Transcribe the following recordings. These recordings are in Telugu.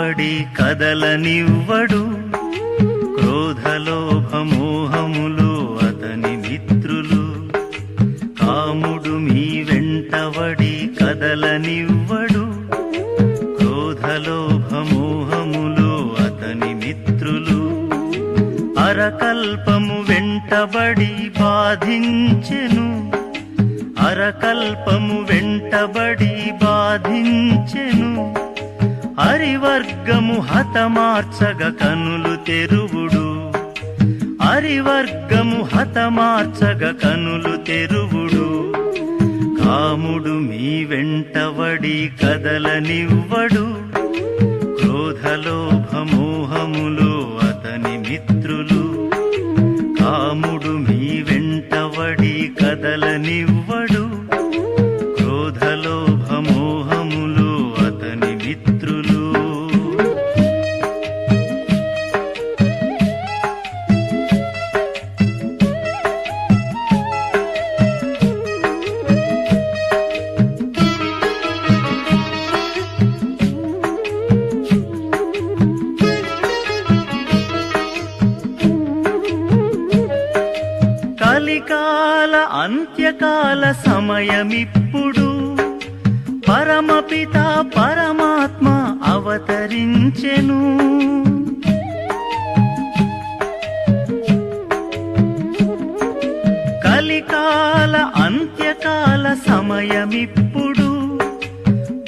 వెంటబడి కదలనివ్వడు. క్రోధలోభమోహములు అతని మిత్రులు. కాముడు మీ వెంటబడి కదలనివ్వడు. క్రోధలోభమోహములు అతని మిత్రులు. అరకల్పము వెంటబడి బాధించెను. అరకల్పము వెంటబడి బాధించెను. హరివర్గము హతమార్చగ కనులు తెరువుడు. హరివర్గము హతమార్చగ కనులు తెరువుడు. కాముడు మీ వెంటబడి కదలనివ్వడు. క్రోధలోభమోహములు అతని మిత్రులు. కాముడు మీ వెంటబడి కదలనివ్వడు. క్రోధలోభమోహములు అతని మిత్రులు. కలికాల అంత్యకాల సమయమిప్పుడు. పరమపిత పరమాత్మ అవతరించెను. కలికాల అంత్యకాల సమయమిప్పుడు.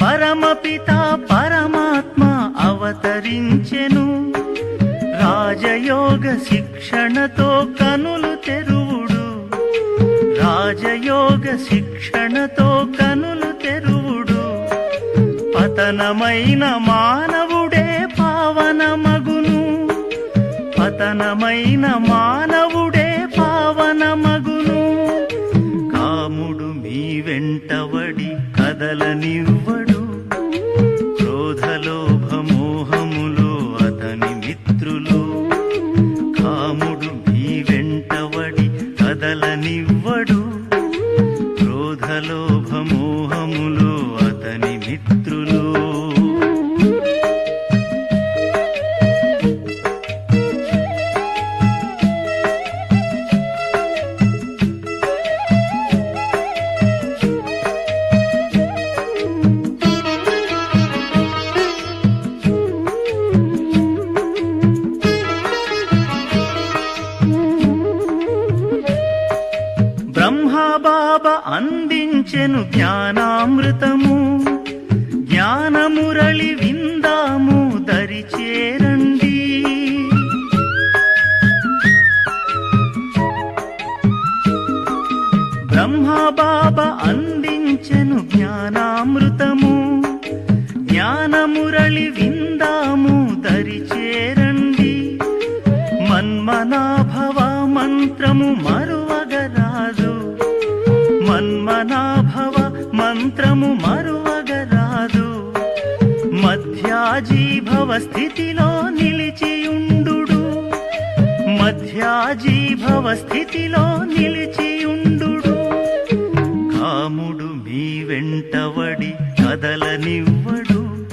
పరమపిత పరమాత్మ అవతరించెను. రాజయోగ శిక్షణతో కనులు తెరువుడు. రాజయోగ శిక్షణతో కనులు తెరువుడు. పతనమైన మానవుడే పావనమగును. పతనమైన మానవుడే పావనమగును. కాముడు మీ వెంటబడి కదలనివ్వడు. క్రోధలోభమోహములు అతని మిత్రులు. కాముడు మీ వెంటబడి కదలనివ్వడు. క్రోధలోభమోహములు అతని మిత్రులు. బ్రహ్మబాబా అందించెను జ్ఞానామృతము. జ్ఞానమురళి విందాము దరిచేరండి. బ్రహ్మబాబా అందించెను జ్ఞానామృతము. జ్ఞానమురళి విందాము దరిచేరండి. మన్మనాభవ మంత్రము మరువగరాదు. మన్మనాభవ మంత్రము మరువగరాదు. మధ్యాజీభవ స్థితిలో నిలిచియుండు. మధ్యాజీభవ స్థితిలో నిలిచియుండు. కాముడు మీ వెంటబడి కదలనివ్వడు.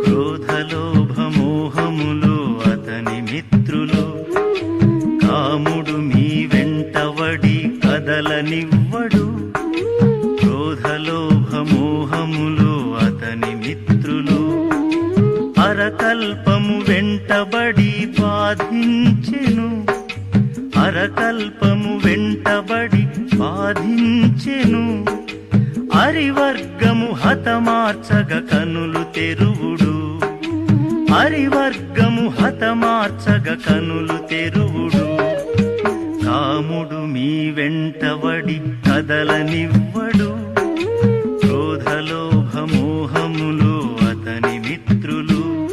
క్రోధలోభమోహములు అతని మిత్రులు. కాముడు మీ వెంటబడి కదలనివ్వడు. క్రోధలోభమోహములు అతని మిత్రులు. అరకల్పము వెంటబడి బాధించెను. అరకల్పము వెంటబడి బాధించెను. హరివర్గము హతమార్చగ కనులు తెరువుడు. హరివర్గము హతమార్చగ కనులు తెరువుడు. కాముడు మీ వెంటబడి కదలనివ్వడు. క్రోధలోభమోహములు అతని మిత్రులు.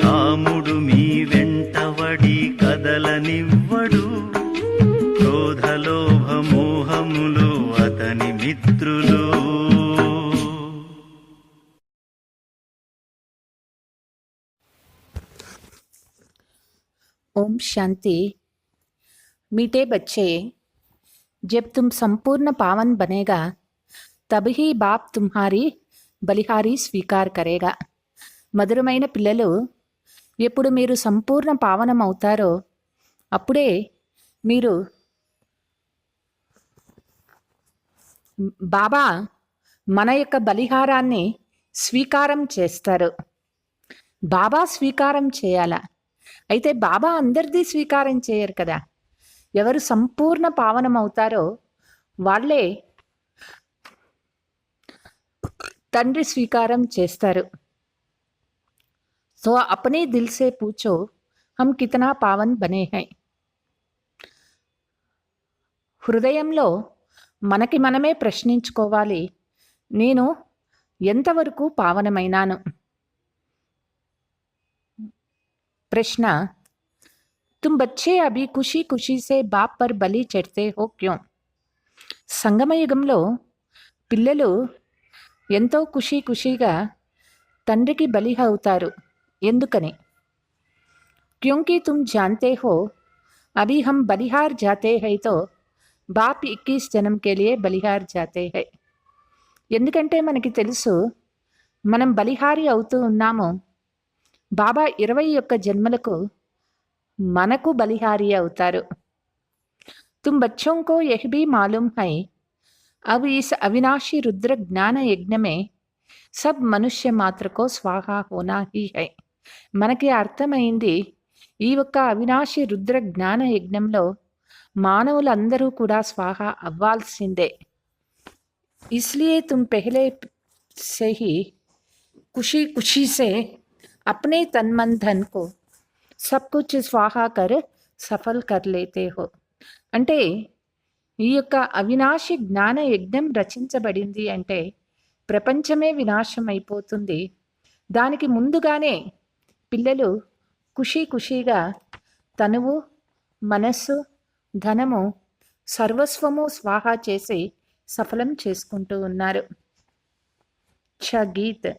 కాముడు మీ వెంటబడి కదలనివ్వడు. క్రోధలోభమోహములు అతని మిత్రులు. ओम शांति। मीठे बच्चे, जब तुम संपूर्ण पावन बनेगा तभी बाप तुम्हारी बलिहारी स्वीकार करेगा। మధురమైన పిల్లలు, ఎప్పుడు మీరు సంపూర్ణ పావనం అవుతారో అప్పుడే మీరు బాబా మన యొక్క బలిహారాన్ని స్వీకారం చేస్తారు. బాబా స్వీకారం చేయాలా? అయితే బాబా అందరిది స్వీకారం చేయరు కదా. ఎవరు సంపూర్ణ పావనం అవుతారో వాళ్ళే తండ్రి స్వీకారం చేస్తారు. సో अपने दिल से पूछो हम कितना पावन बने हैं. హృదయంలో మనకి మనమే ప్రశ్నించుకోవాలి, నేను ఎంతవరకు పావనమైనాను. ప్రశ్న, तुम बच्चे अभी खुशी खुशी से बाप पर बलि चढ़ते हो क्यों? సంగమయుగంలో పిల్లలు ఎంతో ఖుషీగా తండ్రికి బలి అవుతారు. ఎందుకని? क्योंकि तुम जानते हो अभी हम बलिहार जाते हैं तो बाप 21 जन्म के लिए बलिहार जाते हैं. ఎందుకంటే మనకి తెలుసు మనం బలిహారి అవుతూ ఉన్నాము. బాబా 21 జన్మలకు మనకు బలిహారి అవుతారు. तुम बच्चों को यह भी मालूम है अब इस अविनाशी रुद्र ज्ञान यज्ञ में सब मनुष्य मात्र को स्वाहा होना ही है. మనకి అర్థమైంది ఈ ఒక్క అవినాశి రుద్ర జ్ఞాన యజ్ఞంలో మానవులందరూ కూడా స్వాహ అవ్వాల్సిందే. इसलिए तुम पहले से ही खुशी से अपने तन मन धन को सब कुछ स्वाहा कर सफल कर लेते हो. అంటే ఈ యొక్క అవినాశి జ్ఞాన యజ్ఞం రచించబడింది అంటే ప్రపంచమే వినాశం అయిపోతుంది. దానికి ముందుగానే పిల్లలు ఖుషీగా తనువు, మనస్సు, ధనము, సర్వస్వము స్వాహా చేసి సఫలం చేసుకుంటూ ఉన్నారు. గీత్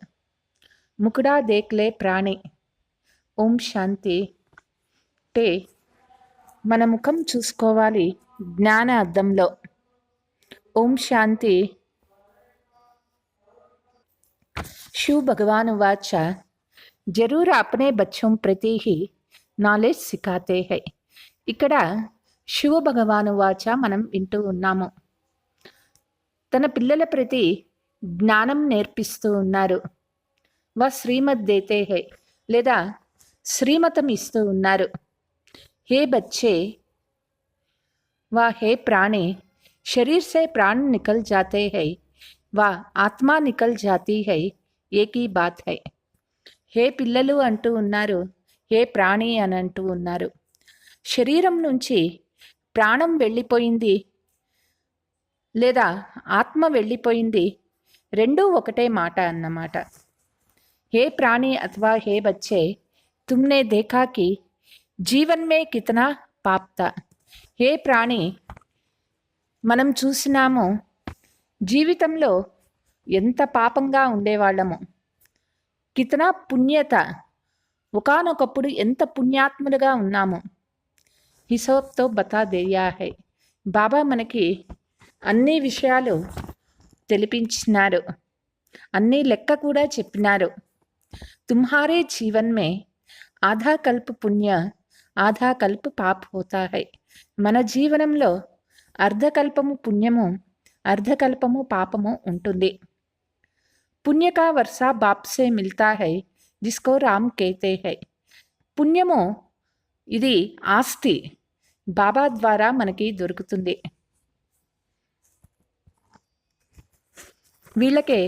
ముకుడా దేక్లే ప్రాణి. ఓం శాంతి. అంటే మన ముఖం చూసుకోవాలి జ్ఞాన అద్దంలో. ఓం శాంతి. शिव भगवान उवाच जरूर अपने बच्चों प्रति ही నాలెడ్జ్ సిఖాతే హై. ఇక్కడ శివ భగవాను వాచ మనం వింటూ ఉన్నాము. తన పిల్లల ప్రతి జ్ఞానం నేర్పిస్తూ ఉన్నారు. వా శ్రీమత్ దేతే హై, లేదా శ్రీమతం ఇస్తూ ఉన్నారు. హే బచ్చే వా హే ప్రాణి, शरीर से प्राण निकल जाते हैं వా ఆత్మ నికల్ జాతీ హై, ఏకీ బాత్ హై. హే పిల్లలు అంటూ ఉన్నారు, హే ప్రాణి అని అంటూ ఉన్నారు. శరీరం నుంచి ప్రాణం వెళ్ళిపోయింది లేదా ఆత్మ వెళ్ళిపోయింది, రెండూ ఒకటే మాట అన్నమాట. హే ప్రాణి అథవా హే బచ్చే, తుమ్నే దేఖా కి జీవన్ మే కితనా పాప్ తా. హే ప్రాణి, మనం చూసినాము జీవితంలో ఎంత పాపంగా ఉండేవాళ్ళము. కితనా పుణ్యత, ఒకానొకప్పుడు ఎంత పుణ్యాత్ములుగా ఉన్నాము. హిసాబ్తో బతా దేయా హై. బాబా మనకి అన్ని విషయాలు తెలిపించినారు, అన్ని లెక్క కూడా చెప్పినారు. తుమ్హారే జీవన్ మే ఆధా కల్ప పుణ్య ఆధా కల్ప పాప్ హోతా హై. మన జీవనంలో అర్ధకల్పము పుణ్యము, అర్ధకల్పము పాపము ఉంటుంది. పుణ్య కా వర్షా బాప్ సే మిల్తా హై జిస్కో రామ్ కేతే హై. పుణ్యము ఇది ఆస్తి, బాబా ద్వారా మనకి దొరుకుతుంది. వీళ్ళకే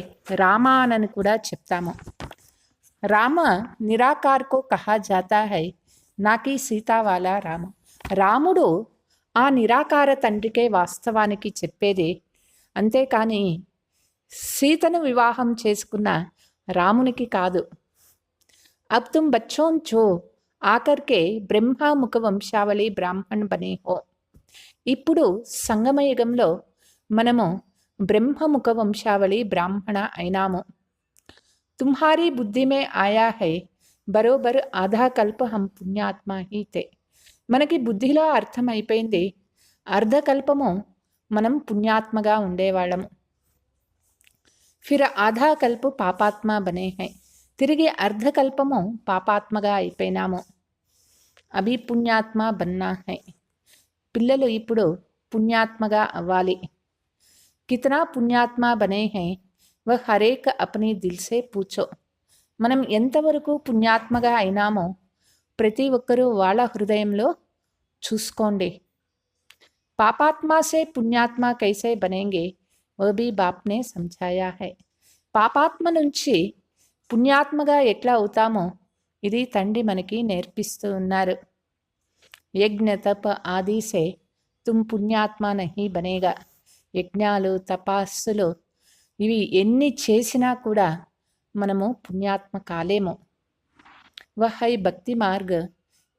రామ అని కూడా చెప్తాము. రామ నిరాకార్ కో కహా జాతా హై, నాకి సీతావాలా రామ. రాముడు ఆ నిరాకార తండ్రికే వాస్తవానికి చెప్పేది, అంతేకాని సీతను వివాహం చేసుకున్న రామునికి కాదు. अब तुम बच्चों जो आकर के బ్రహ్మ ముఖ వంశావళి బ్రాహ్మణ్ బనే హో. ఇప్పుడు సంగమయుగంలో మనము బ్రహ్మముఖ వంశావళి బ్రాహ్మణ అయినాము. తుమ్హారీ బుద్ధి మే ఆయా హై బరోబర్ ఆధా కల్ప హం పుణ్యాత్మ హీ తే. మనకి బుద్ధిలో అర్థమైపోయింది, అర్ధకల్పము మనం పుణ్యాత్మగా ఉండేవాళ్ళము. ఫిర్ ఆధా కల్ప పాపాత్మ బనే హై. తిరిగి అర్ధకల్పము పాపాత్మగా అయిపోయినాము. అభి పుణ్యాత్మ బన్నా హై. పిల్లలు ఇప్పుడు పుణ్యాత్మగా అవ్వాలి. కితనా పుణ్యాత్మ బనే హై వహ్ హరేక్ అప్నీ దిల్ సే పూచో. మనం ఎంతవరకు పుణ్యాత్మగా అయినామో ప్రతి ఒక్కరూ వాళ్ళ హృదయంలో చూసుకోండి. పాపాత్మా సే పుణ్యాత్మ కైసే బనేంగే వో భీ బాప్నే సమఝాయా హై. పాపాత్మ నుంచి పుణ్యాత్మగా ఎట్లా అవుతామో ఇది తండ్రి మనకి నేర్పిస్తూ ఉన్నారు. యజ్ఞ తప ఆది సే తుమ్ పుణ్యాత్మ నహీ బనేగా. యజ్ఞాలు తపస్సులు ఇవి ఎన్ని చేసినా కూడా మనము పుణ్యాత్మ కాలేము. వహ్ హై భక్తి మార్గ్,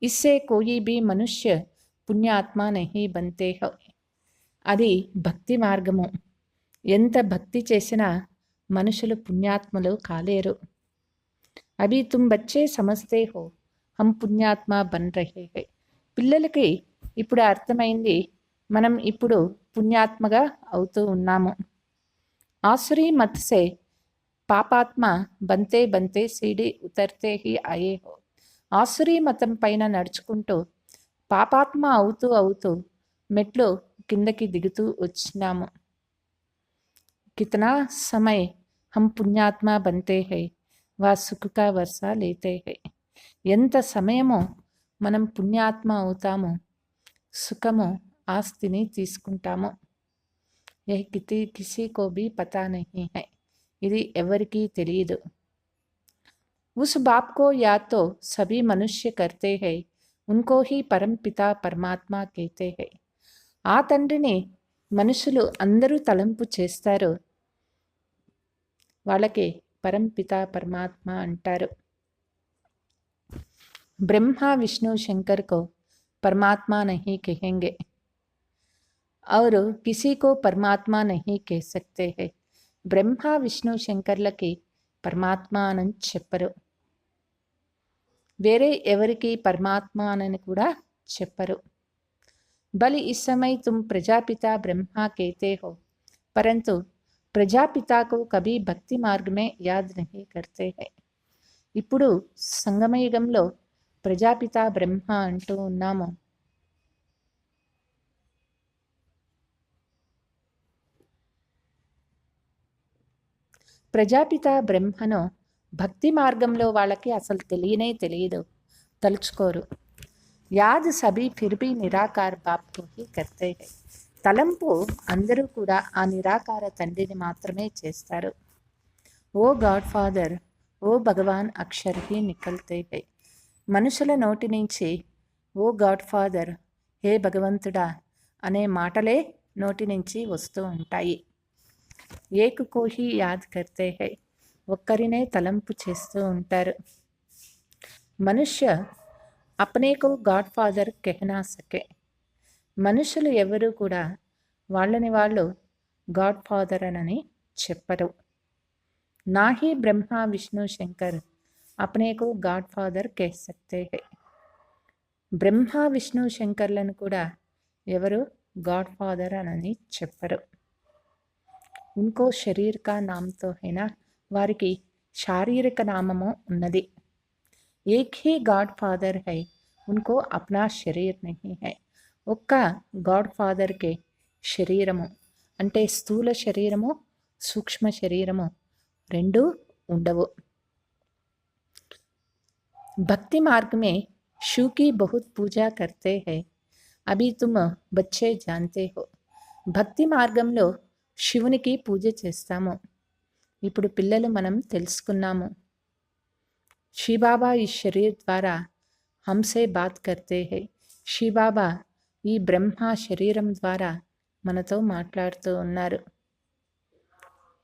ఇస్సే కోయి భీ మనుష్య పుణ్యాత్మ నహీ బంతే హో. అది భక్తి మార్గము. ఎంత భక్తి చేసినా మనుషులు పుణ్యాత్మలు కాలేరు. అభి తుమ్ బచ్చే సమజ్తే హో హమ్ పుణ్యాత్మ బన్ రహే హై. పిల్లలకి ఇప్పుడు అర్థమైంది, మనం ఇప్పుడు పుణ్యాత్మగా అవుతూ ఉన్నాము. ఆసురీ మత్ సే పాపాత్మ బంతే బంతే సీడీ ఉతర్తే హీ ఆయే హో. ఆసురీ మతం పైన నడుచుకుంటూ పాపాత్మ అవుతూ అవుతూ మెట్లు కిందకి దిగుతూ వచ్చినాము. కితనా సమయ్ హమ్ పుణ్యాత్మ బంతే హై వా సుఖ కా వర్ష లేతే హై. ఎంత సమయమో మనం పుణ్యాత్మ అవుతాము, సుఖము ఆస్తిని తీసుకుంటాము. యహ్ కిసీ కో భీ పతా నహీ హై. ఇది ఎవరికీ తెలియదు. ఉస్ బాప్ కో యాద్ తో సభీ మనుష్య కర్తే హై ఉన్కో హీ పరం పితా పరమాత్మ కేతే హై. ఆ తండ్రిని మనుషులు అందరూ తలంపు చేస్తారు, వాళ్ళకి పరం పితా పరమాత్మ అంటారు. బ్రహ్మ విష్ణు శంకర్ కో పరమాత్మ నహీ కహెంగే और किसी को परमात्मा नहीं कह सकते हैं. బ్రహ్మ విష్ణు శంకర్లకి పరమాత్మ అని చెప్పరు, వేరే ఎవరికి పరమాత్మ అని కూడా చెప్పరు. బలి ఇస్ సమయ తుమ్ ప్రజాపితా బ్రహ్మ कहते हो परंतु ప్రజాపితా को कभी భక్తి మార్గ में याद नहीं करते हैं. ఇప్పుడు సంగమయుగంలో ప్రజాపిత బ్రహ్మ అంటూ ఉన్నాము. ప్రజాపిత బ్రహ్మను భక్తి మార్గంలో వాళ్ళకి అసలు తెలియనే తెలియదు, తలుచుకోరు. యాద్ సభీ ఫిర్ భీ నిరాకార్ బాప్ కో హీ కర్తే హై. తలంపు అందరూ కూడా ఆ నిరాకార తండ్రిని మాత్రమే చేస్తారు. ఓ గాడ్ ఫాదర్, ఓ భగవాన్ అక్షర్ హీ నికల్తే హై. మనుషుల నోటి నుంచి ఓ గాడ్ ఫాదర్, హే భగవంతుడా అనే మాటలే నోటి నుంచి వస్తూ ఉంటాయి. ఏక్ కో హీ యాద్ కర్తే హై. ఒక్కరినే తలంపు చేస్తూ ఉంటారు. మనుష్య అప్నే కో గాడ్ ఫాదర్ కెహనా సకే. మనుషులు ఎవరూ కూడా వాళ్ళని వాళ్ళు గాడ్ ఫాదర్ అని చెప్పరు. నాహీ బ్రహ్మ విష్ణు శంకర్ అప్నే కో God father కహ్ సక్తే high. Brahma Vishnu శంకర్లను కూడా ఎవరు గాడ్ ఫాదర్ అని చెప్పరు. ఉన్కో శరీర్ కా నామ్తో హైనా, వారికి శారీరక నామము ఉన్నది. ఏక్ హీ గాడ్ ఫాదర్ హై ఉన్కో అప్నా శరీర్ నహీ హై. ఒక్క గాడ్ ఫాదర్కే శరీరము అంటే స్థూల శరీరము సూక్ష్మ శరీరము రెండూ ఉండవు. భక్తి మార్గ మే శివ్ की बहुत పూజా करते हैं अभी तुम बच्चे जानते हो. భక్తి మార్గంలో శివునికి పూజ చేస్తాము, ఇప్పుడు పిల్లలు మనం తెలుసుకున్నాము. శివబాబా ఈ శరీర్ ద్వారా హంసే బాత్ కర్తే హై. శివబాబా ఈ బ్రహ్మ శరీరం ద్వారా మనతో మాట్లాడుతూ ఉన్నారు.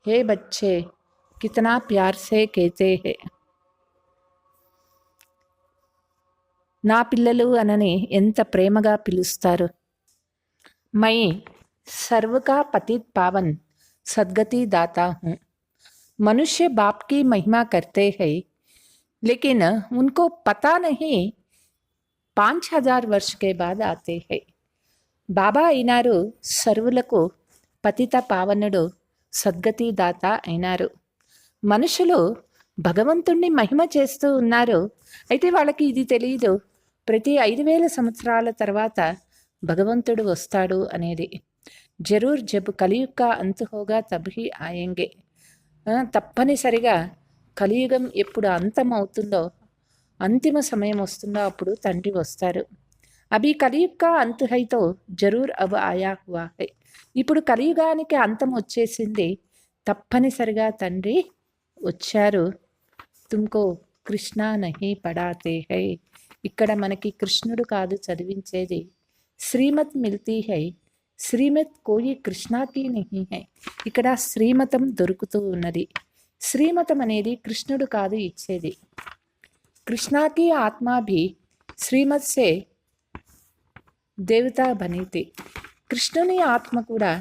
హే బచ్చే కితనా ప్యార్ సే కేతే హై. నా పిల్లలు అనని ఎంత ప్రేమగా పిలుస్తారు. మై సర్వకా పతిత్ పావన్ సద్గతి దాతా హూँ. मनुष्य बाप की महिमा करते हैं लेकिन उनको पता नहीं 5000 वर्ष के बाद आते हैं. బాబా అయినారు సర్వులకు పతిత పావనుడు సద్గతి దాత అయినారు. మనుషులు భగవంతుణ్ణి మహిమ చేస్తూ ఉన్నారు. అయితే వాళ్ళకి ఇది తెలియదు, ప్రతి 5000 సంవత్సరాల తర్వాత భగవంతుడు వస్తాడు అనేది. జరూర్ జబ్ కలియుగ్ కా అంత్ హోగా తబ్హి ఆయేంగే. తప్పనిసరిగా కలియుగం ఎప్పుడు అంతం అవుతుందో, అంతిమ సమయం వస్తుందో అప్పుడు తండ్రి వస్తారు. అభి కలియుగ్ కా అంత్ హై తో జరూర్ అబ్ ఆయా హువా హై. ఇప్పుడు కలియుగానికి అంతం వచ్చేసింది, తప్పనిసరిగా తండ్రి వచ్చారు. తుమ్కో కృష్ణ నహీ పడాతే హై. ఇక్కడ మనకి కృష్ణుడు కాదు చదివించేది, శ్రీమత్ మిల్తీ హై. శ్రీమత్ కోయి కృష్ణాకి నహీ హై. ఇక్కడ శ్రీమతం దొరుకుతూ ఉన్నది. శ్రీమతం అనేది కృష్ణుడు కాదు ఇచ్చేది. కృష్ణాకి ఆత్మ భీ శ్రీమత్ సే దేవతా బనీతి. కృష్ణుని ఆత్మ కూడా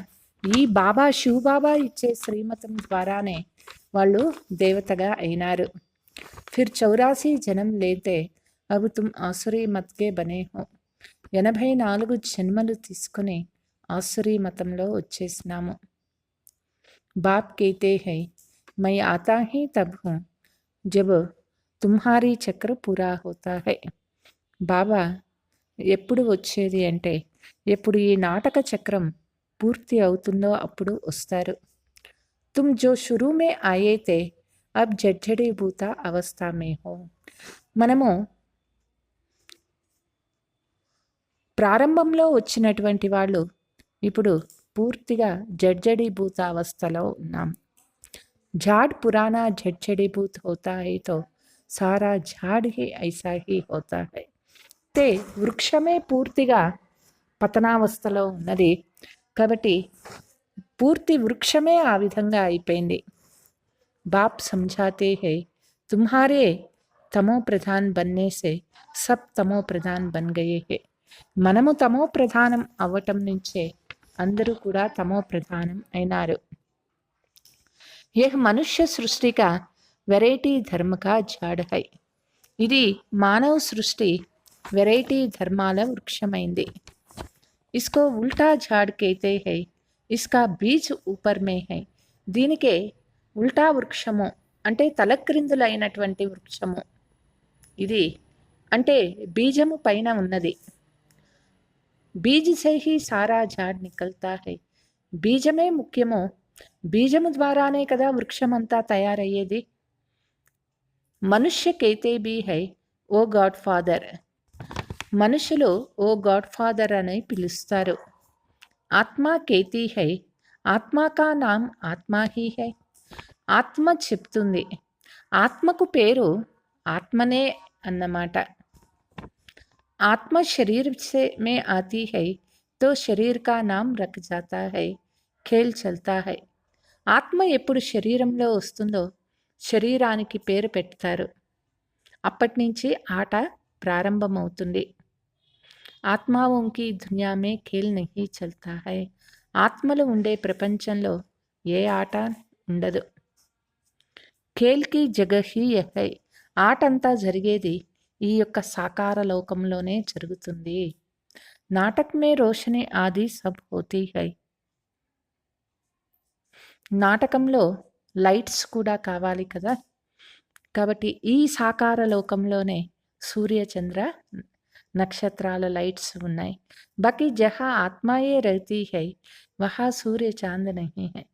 ఈ బాబా శివ్ బాబా ఇచ్చే శ్రీమతం ద్వారానే వాళ్ళు దేవతగా అయినారు. ఫిర్ 84 జన్మ లేతే అబ్ తుమ్ ఆసురీ మత్కే బనే హో. 84 జన్మలు తీసుకుని ఆసురీ మతంలో వచ్చేసినాము. బాప్ కేతే హై మై ఆతా హీ తబ్ హూ జబ్ తుమ్హారీ చక్ర పూరా హోతా హై. బాబా ఎప్పుడు వచ్చేది అంటే, ఎప్పుడు ఈ నాటక చక్రం పూర్తి అవుతుందో అప్పుడు వస్తారు. తుమ్ జో షురూ మే ఆయే తే అబ్ జడ్జడీభూత అవస్థా మే హో. మనము ప్రారంభంలో వచ్చినటువంటి వాళ్ళు ఇప్పుడు పూర్తిగా జడ్జడీభూత అవస్థలో ఉన్నాం. झाड़ पुराना झड़झड़ीभूत होता है तो सारा झाड़ ही ऐसा ही होता है. ते వృక్షమే పూర్తిగా పతనావస్థలో ఉన్నది కాబట్టి పూర్తి వృక్షమే ఆ విధంగా అయిపోయింది. బాప్ समझाते हैं तुम्हारे तमो प्रधान बनने से सब तमो प्रधान बन गए हैं. మనము తమో ప్రధానం అవ్వటం నుంచే అందరూ కూడా తమో ప్రధానం అయినారు. यह मनुष्य सृष्टि का వెరైటీ ధర్మ కా జాడ్ హై. ఇది మానవ సృష్టి వెరైటీ ధర్మాల వృక్షమైంది. ఇస్కో ఉల్టా జాడ్ కేతే హై. ఇస్కా బీజ్ ఊపర్ మే హై. దీనికే ఉల్టా వృక్షము అంటే తలక్రిందులైనటువంటి వృక్షము. ఇది అంటే బీజము పైన ఉన్నది. బీజ్ సే హీ సారా జాడ్ నికల్తా హై. బీజమే ముఖ్యము, బీజము ద్వారానే కదా వృక్షమంతా తయారయ్యేది. మనుష్య కేతే బీ హై ఓ గాడ్ ఫాదర్. మనుషులు ఓ గాడ్ ఫాదర్ అని పిలుస్తారు. ఆత్మ కేతీ హై. ఆత్మ కా నామ్ ఆత్మా హీ హై. ఆత్మ చెప్తుంది, ఆత్మకు పేరు ఆత్మనే అన్నమాట. ఆత్మ శరీర్ సే మే ఆతీ హై తో శరీర్ కా నామ్ రఖ్ జాతా హై. ఖేల్ చల్తా హై. ఆత్మ ఎప్పుడు శరీరంలో వస్తుందో శరీరానికి పేరు పెడతారు. అప్పటి నుంచి ఆట ప్రారంభమవుతుంది. ఆత్మావోంకి దునియా మే ఖేల్ నహీ చల్తా హై. ఆత్మలు ఉండే ప్రపంచంలో ఏ ఆట ఉండదు. ఖేల్కి జగహీ హై. ఆటంతా జరిగేది ఈ యొక్క సాకార లోకంలోనే జరుగుతుంది. నాటక్ మే రోషని ఆది సబ్ హోతీ హై. నాటకంలో లైట్స్ కూడా కావాలి కదా, కాబట్టి ఈ సాకార లోకంలోనే సూర్య చంద్ర నక్షత్రాల లైట్స్ ఉన్నాయి. బాకీ జహా ఆత్మాయే రహతీ హై వహా సూర్య చాంద్ నహీ హై.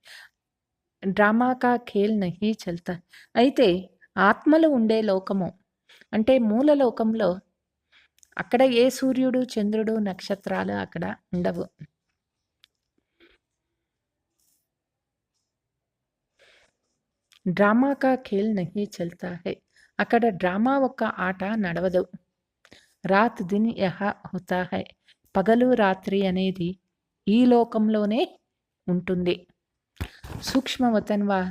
డ్రామా కా ఖేల్ నహీ చల్తా. అయితే ఆత్మలు ఉండే లోకము అంటే మూల లోకంలో అక్కడ ఏ సూర్యుడు చంద్రుడు నక్షత్రాలు అక్కడ ఉండవు. డ్రామా కా ఖేల్ నహీ చల్తా హై. అక్కడ డ్రామా ఒక్క ఆట నడవదు. రాత్ దిన్ యహా హోతా హై. పగలు రాత్రి అనేది ఈ లోకంలోనే ఉంటుంది. సూక్ష్మవతన్ వా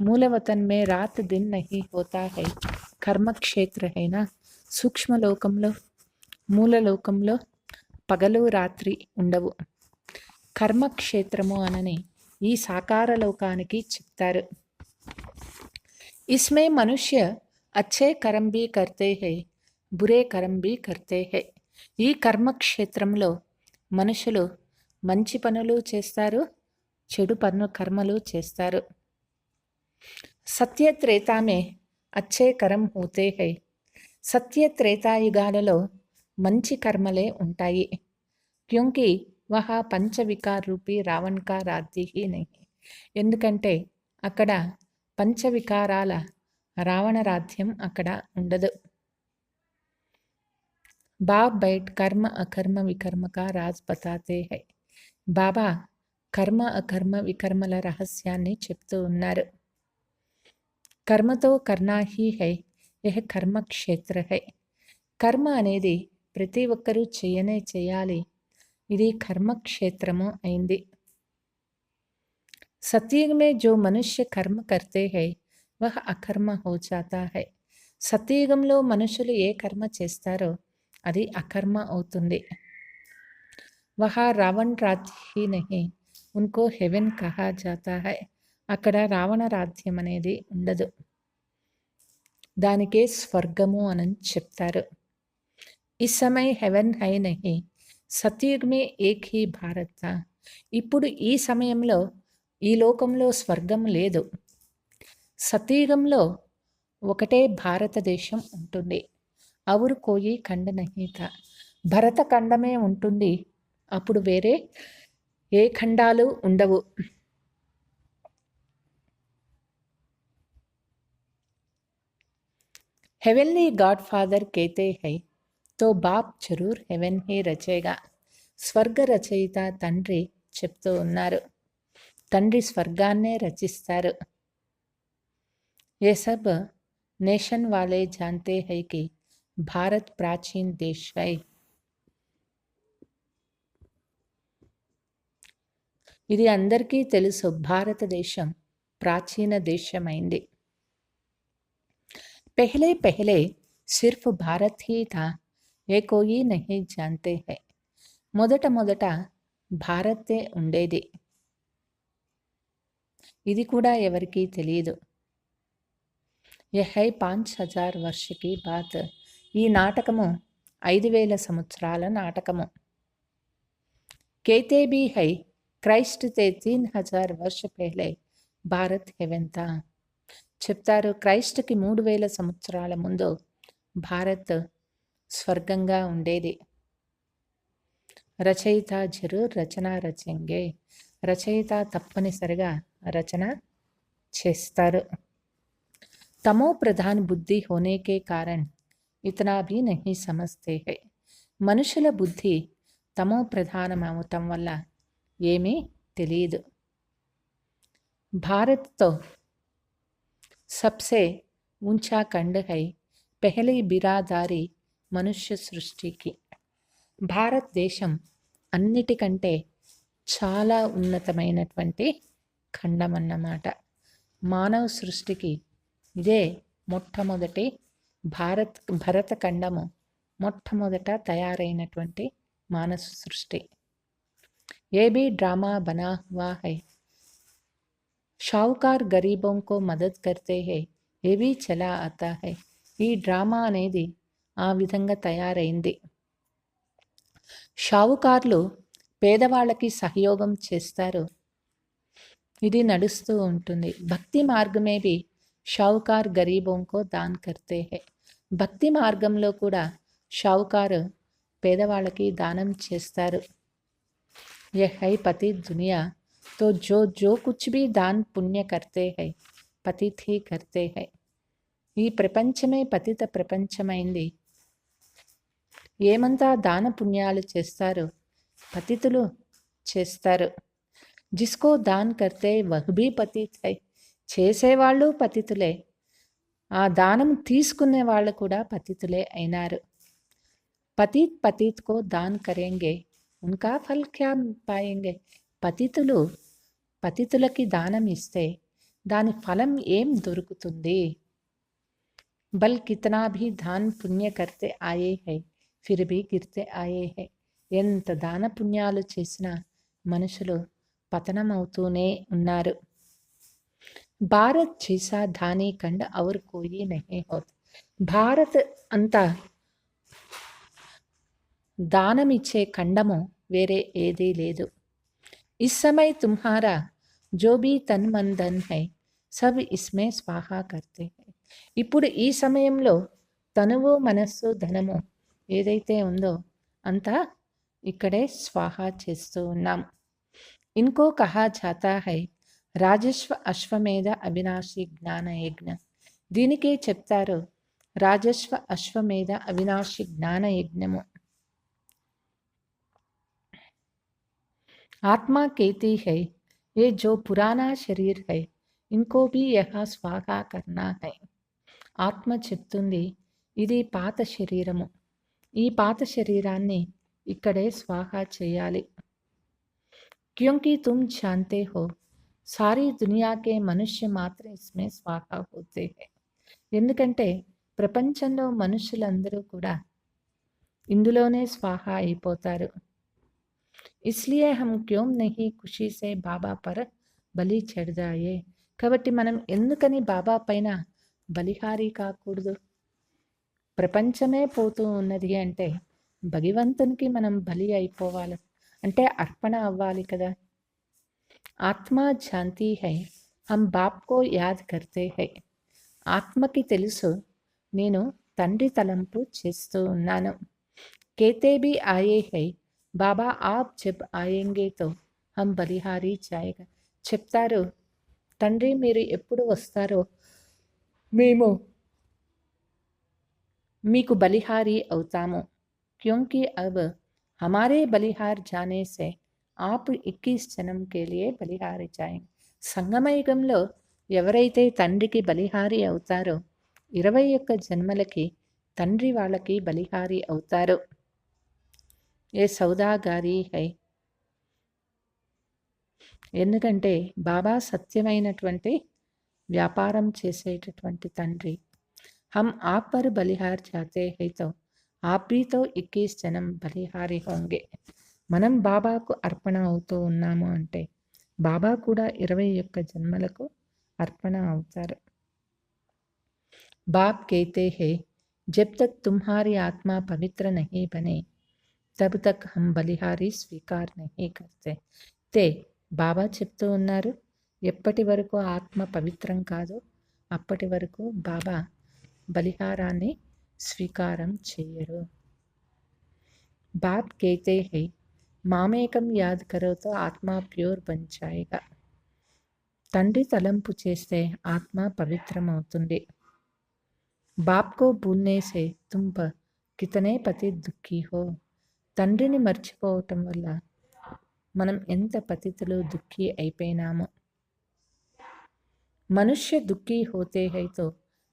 మూలవతన్ మే రాత్ దిన్ నహీ హోతా హై. కర్మక్షేత్ర అయినా సూక్ష్మలోకంలో మూలలోకంలో పగలు రాత్రి ఉండవు. కర్మక్షేత్రము అనని ఈ సాకార లోకానికి చెప్తారు. इसमें मनुष्य अच्छे कर्म भी करते हैं बुरे कर्म भी करते हैं. ఈ కర్మక్షేత్రంలో మనుషులు మంచి పనులు చేస్తారు, చెడు కర్మలు చేస్తారు. సత్య త్రేతా మే అచ్చే కర్మ హోతే హై. సత్య త్రేతాయుగాలలో మంచి కర్మలే ఉంటాయి. క్యోంకి వహా పంచవికార్ రూపీ రావణ్ కా రాజ్య హీ నహీ. ఎందుకంటే అక్కడ పంచవికారాల రావణ రాజ్యం అక్కడ ఉండదు. బాబ్ బైట్ కర్మ అకర్మ వికర్మ కా రాజ్ బతాతే హై. బాబా కర్మ అకర్మ వికర్మల రహస్యాన్ని చెప్తూ ఉన్నారు. కర్మతో కర్నా హీ హై, యహ కర్మ క్షేత్ర హై. కర్మ అనేది ప్రతి ఒక్కరూ చేయాలి. ఇది కర్మక్షేత్రము అయింది. సత్యుగ్ మే జో మనుష్య కర్మ కర్తే హై వహ అకర్మ హో జాతా హై. సత్యయుగంలో మనుషులు ఏ కర్మ చేస్తారో అది అకర్మ అవుతుంది. వహా రావణ్ రాజ్య హీ నహీ, ఉన్కో హెవెన్ కహా జాతా హై. అక్కడ రావణ రాజ్యం అనేది ఉండదు, దానికే స్వర్గము అని చెప్తారు. ఇస్ సమయ haven high Nahi, సత్యుగ్ May Ek he Bharat థా. ఇప్పుడు ఈ సమయంలో ఈ లోకంలో స్వర్గం లేదు. సత్యుగంలో ఒకటే భారతదేశం ఉంటుంది. ఔర్ కోయి ఖండ నహీ థా. భరత ఖండమే ఉంటుంది, అప్పుడు వేరే ఏ ఖండాలు ఉండవు. हेवनली गॉडफादर कहते हैं तो बाप जरूर हेवन ही रचेगा. స్వర్గ రచయిత తండ్రి చెప్తూ ఉన్నారు, తండ్రి స్వర్గాన్నే రచిస్తారు. ये सब नेशन वाले जानते हैं कि भारत प्राचीन देश है. ఇది అందరికీ తెలుసు, భారతదేశం ప్రాచీన దేశమైంది. पहले पहले सिर्फ भारत ही था, ये कोई नहीं जानते हैं. మొదట మొదట భారతే ఉండేది, ఇది కూడా ఎవరికీ తెలియదు. ये है 5000 वर्ष की बात. ఈ నాటకము 5000 సంవత్సరాల నాటకము. कहते भी है क्राइस्ट से 3000 वर्ष पहले भारत हेवन था. చెప్తారు, క్రైస్ట్కి 3000 సంవత్సరాల ముందు భారత్ స్వర్గంగా ఉండేది. రచయిత జరూర్ రచన రచంగే. రచయిత తప్పనిసరిగా రచన చేస్తారు. తమో ప్రధాన్ బుద్ధి హోనే కే కారణ్ ఇతనా భీ నహీ సమజ్తే హై. మనుషుల బుద్ధి తమో ప్రధానం అవటం వల్ల ఏమీ తెలియదు. భారత్తో सबसे ऊंचा खंड है, पहली बिरादारी మనుష్య సృష్టికి. భారతదేశం అన్నిటికంటే చాలా ఉన్నతమైనటువంటి ఖండం అన్నమాట. మానవ సృష్టికి ఇదే మొట్టమొదటి భరత ఖండము మొట్టమొదట తయారైనటువంటి మానవ సృష్టి. ఏ भी డ్రామా బనా హువా హై, షావుకార్ గరీబోం కో మదద్ కర్తే హై, ఏ భీ చలా ఆతా హై. ఈ డ్రామా అనేది ఆ విధంగా తయారైంది. షావుకార్లు పేదవాళ్ళకి సహయోగం చేస్తారు, ఇది నడుస్తూ ఉంటుంది. భక్తి మార్గమే భీ షావుకార్ గరీబోం కో దాన్ కర్తే హై. భక్తి మార్గంలో కూడా షావుకారు పేదవాళ్ళకి దానం చేస్తారు. యహ్ హై పతి దునియా, तो जो कुछ भी दान पुण्य करते हैं पतित ही करते हैं. ఈ ప్రపంచమే పతిత ప్రపంచమైంది. ఏమంతా దాన పుణ్యాలు చేస్తారు, పతితులు చేస్తారు. జిస్కో దాన్ కర్తే వహ్ భీ పతిత్ హై. చేసేవాళ్ళు పతితులే, ఆ దానం తీసుకునే వాళ్ళు కూడా పతితులే అయినారు. పతిత్ పతిత్ కో దాన్ కరేంగే, ఉన్కా ఫల్ క్యా పాయేంగే. పతితులకి దానం ఇస్తే దాని ఫలం ఏం దొరుకుతుంది. బల్ కితనా భీ దాన్ పుణ్య కర్తే ఆయే హై ఫిర్ భీ గిర్తే ఆయే హై. ఎంత దాన పుణ్యాలు చేసినా మనుషులు పతనమవుతూనే ఉన్నారు. భారత్ జైసా ధానీ ఖండ్ ఔర్ కోయి నహీ హోత్. భారత్ అంతా దానమిచ్చే ఖండము వేరే ఏదీ లేదు. इस समय तुम्हारा जो भी तन मन धन है सब इसमें स्वाहा करते हैं. ఇప్పుడు ఈ సమయంలో తనువు మనస్సు ధనము ఏదైతే ఉందో అంతా ఇక్కడే స్వాహా చేస్తూ ఉన్నాం. ఇన్కో కహా జాతా హై రాజస్వ అశ్వమేధ అవినాశి జ్ఞాన యజ్ఞ. దీనికే చెప్తారు రాజస్వ అశ్వమేధ అవినాశి జ్ఞాన యజ్ఞము. आत्मा कहती है ये जो पुराना शरीर है इनको भी यहाँ स्वाहा करना है. ఆత్మ చెప్తుంది ఇది పాత శరీరము, ఈ పాత శరీరాన్ని ఇక్కడే స్వాహా చేయాలి. क्योंकि तुम जानते हो सारी दुनिया के मनुष्य मात्र इसमें स्वाहा होते हैं. ఎందుకంటే ప్రపంచంలో మనుషులందరూ కూడా ఇందులోనే స్వాహా అయిపోతారు. इसलिए हम क्यों नहीं खुशी से బాబా పర్ బలి చెడదాయే. కాబట్టి మనం ఎందుకని బాబా పైన బలిహారీ కాకూడదు? ప్రపంచమే పోతూ ఉన్నది అంటే భగవంతునికి మనం బలి అయిపోవాలి అంటే అర్పణ అవ్వాలి కదా. ఆత్మా జాంతీ హై హమ్ బాప్ కో యాద్ కర్తే హై. ఆత్మకి తెలుసు నేను తండ్రి తలంపు చేస్తూ ఉన్నాను. కేతే బి ఆయే హై బాబా ఆప్ జబ్ ఆయేంగే తో హమ్ బలిహారీ జాయేగా. చెప్తారు తండ్రి మీరు ఎప్పుడు వస్తారో మేము మీకు బలిహారీ అవుతాము. క్యోంకి అబ్ హమారే బలిహార్ జానే సే ఆప్ 21 జనం కే లియే బలిహారీ జాయేంగే. సంగమయుగంలో ఎవరైతే తండ్రికి బలిహారీ అవుతారో 21 జన్మలకి తండ్రి వాళ్ళకి బలిహారీ అవుతారు. ఏ సౌదాగారి హై. ఎందుకంటే బాబా సత్యమైనటువంటి వ్యాపారం చేసేటటువంటి తండ్రి. హమ్ ఆప్ పర్ బలిహార్ జాతే హై తో ఆప్ భీ తో 21 జనం బలిహారీ హోంగే. మనం బాబాకు అర్పణ అవుతూ ఉన్నాము అంటే బాబా కూడా 21 జన్మలకు అర్పణ అవుతారు. బాప్ कहते हैं जब तक तुम्हारी आत्मा पवित्र नहीं बने तब तक हम బలిహారీ స్వీకార్ నహీ కర్తే. తే బాబా చెప్తూ ఉన్నారు ఎప్పటి వరకు ఆత్మ పవిత్రం కాదో అప్పటి వరకు బాబా బలిహారాన్ని స్వీకారం చేయరు. బాప్ कहते हैं మామేకం యాద్ కరో తో ఆత్మ ప్యూర్ బన్ జాయేగా. తండ్రి తలంపు చేస్తే ఆత్మ పవిత్రమవుతుంది. బాప్ కో భూల్నే సే తుమ్ కితనే పతి దుఃఖీ హో. తండ్రిని మర్చిపోవటం వల్ల మనం ఎంత పతితులు దుఃఖీ అయిపోయినామో. మనుష్య దుఃఖీ హోతే హై తో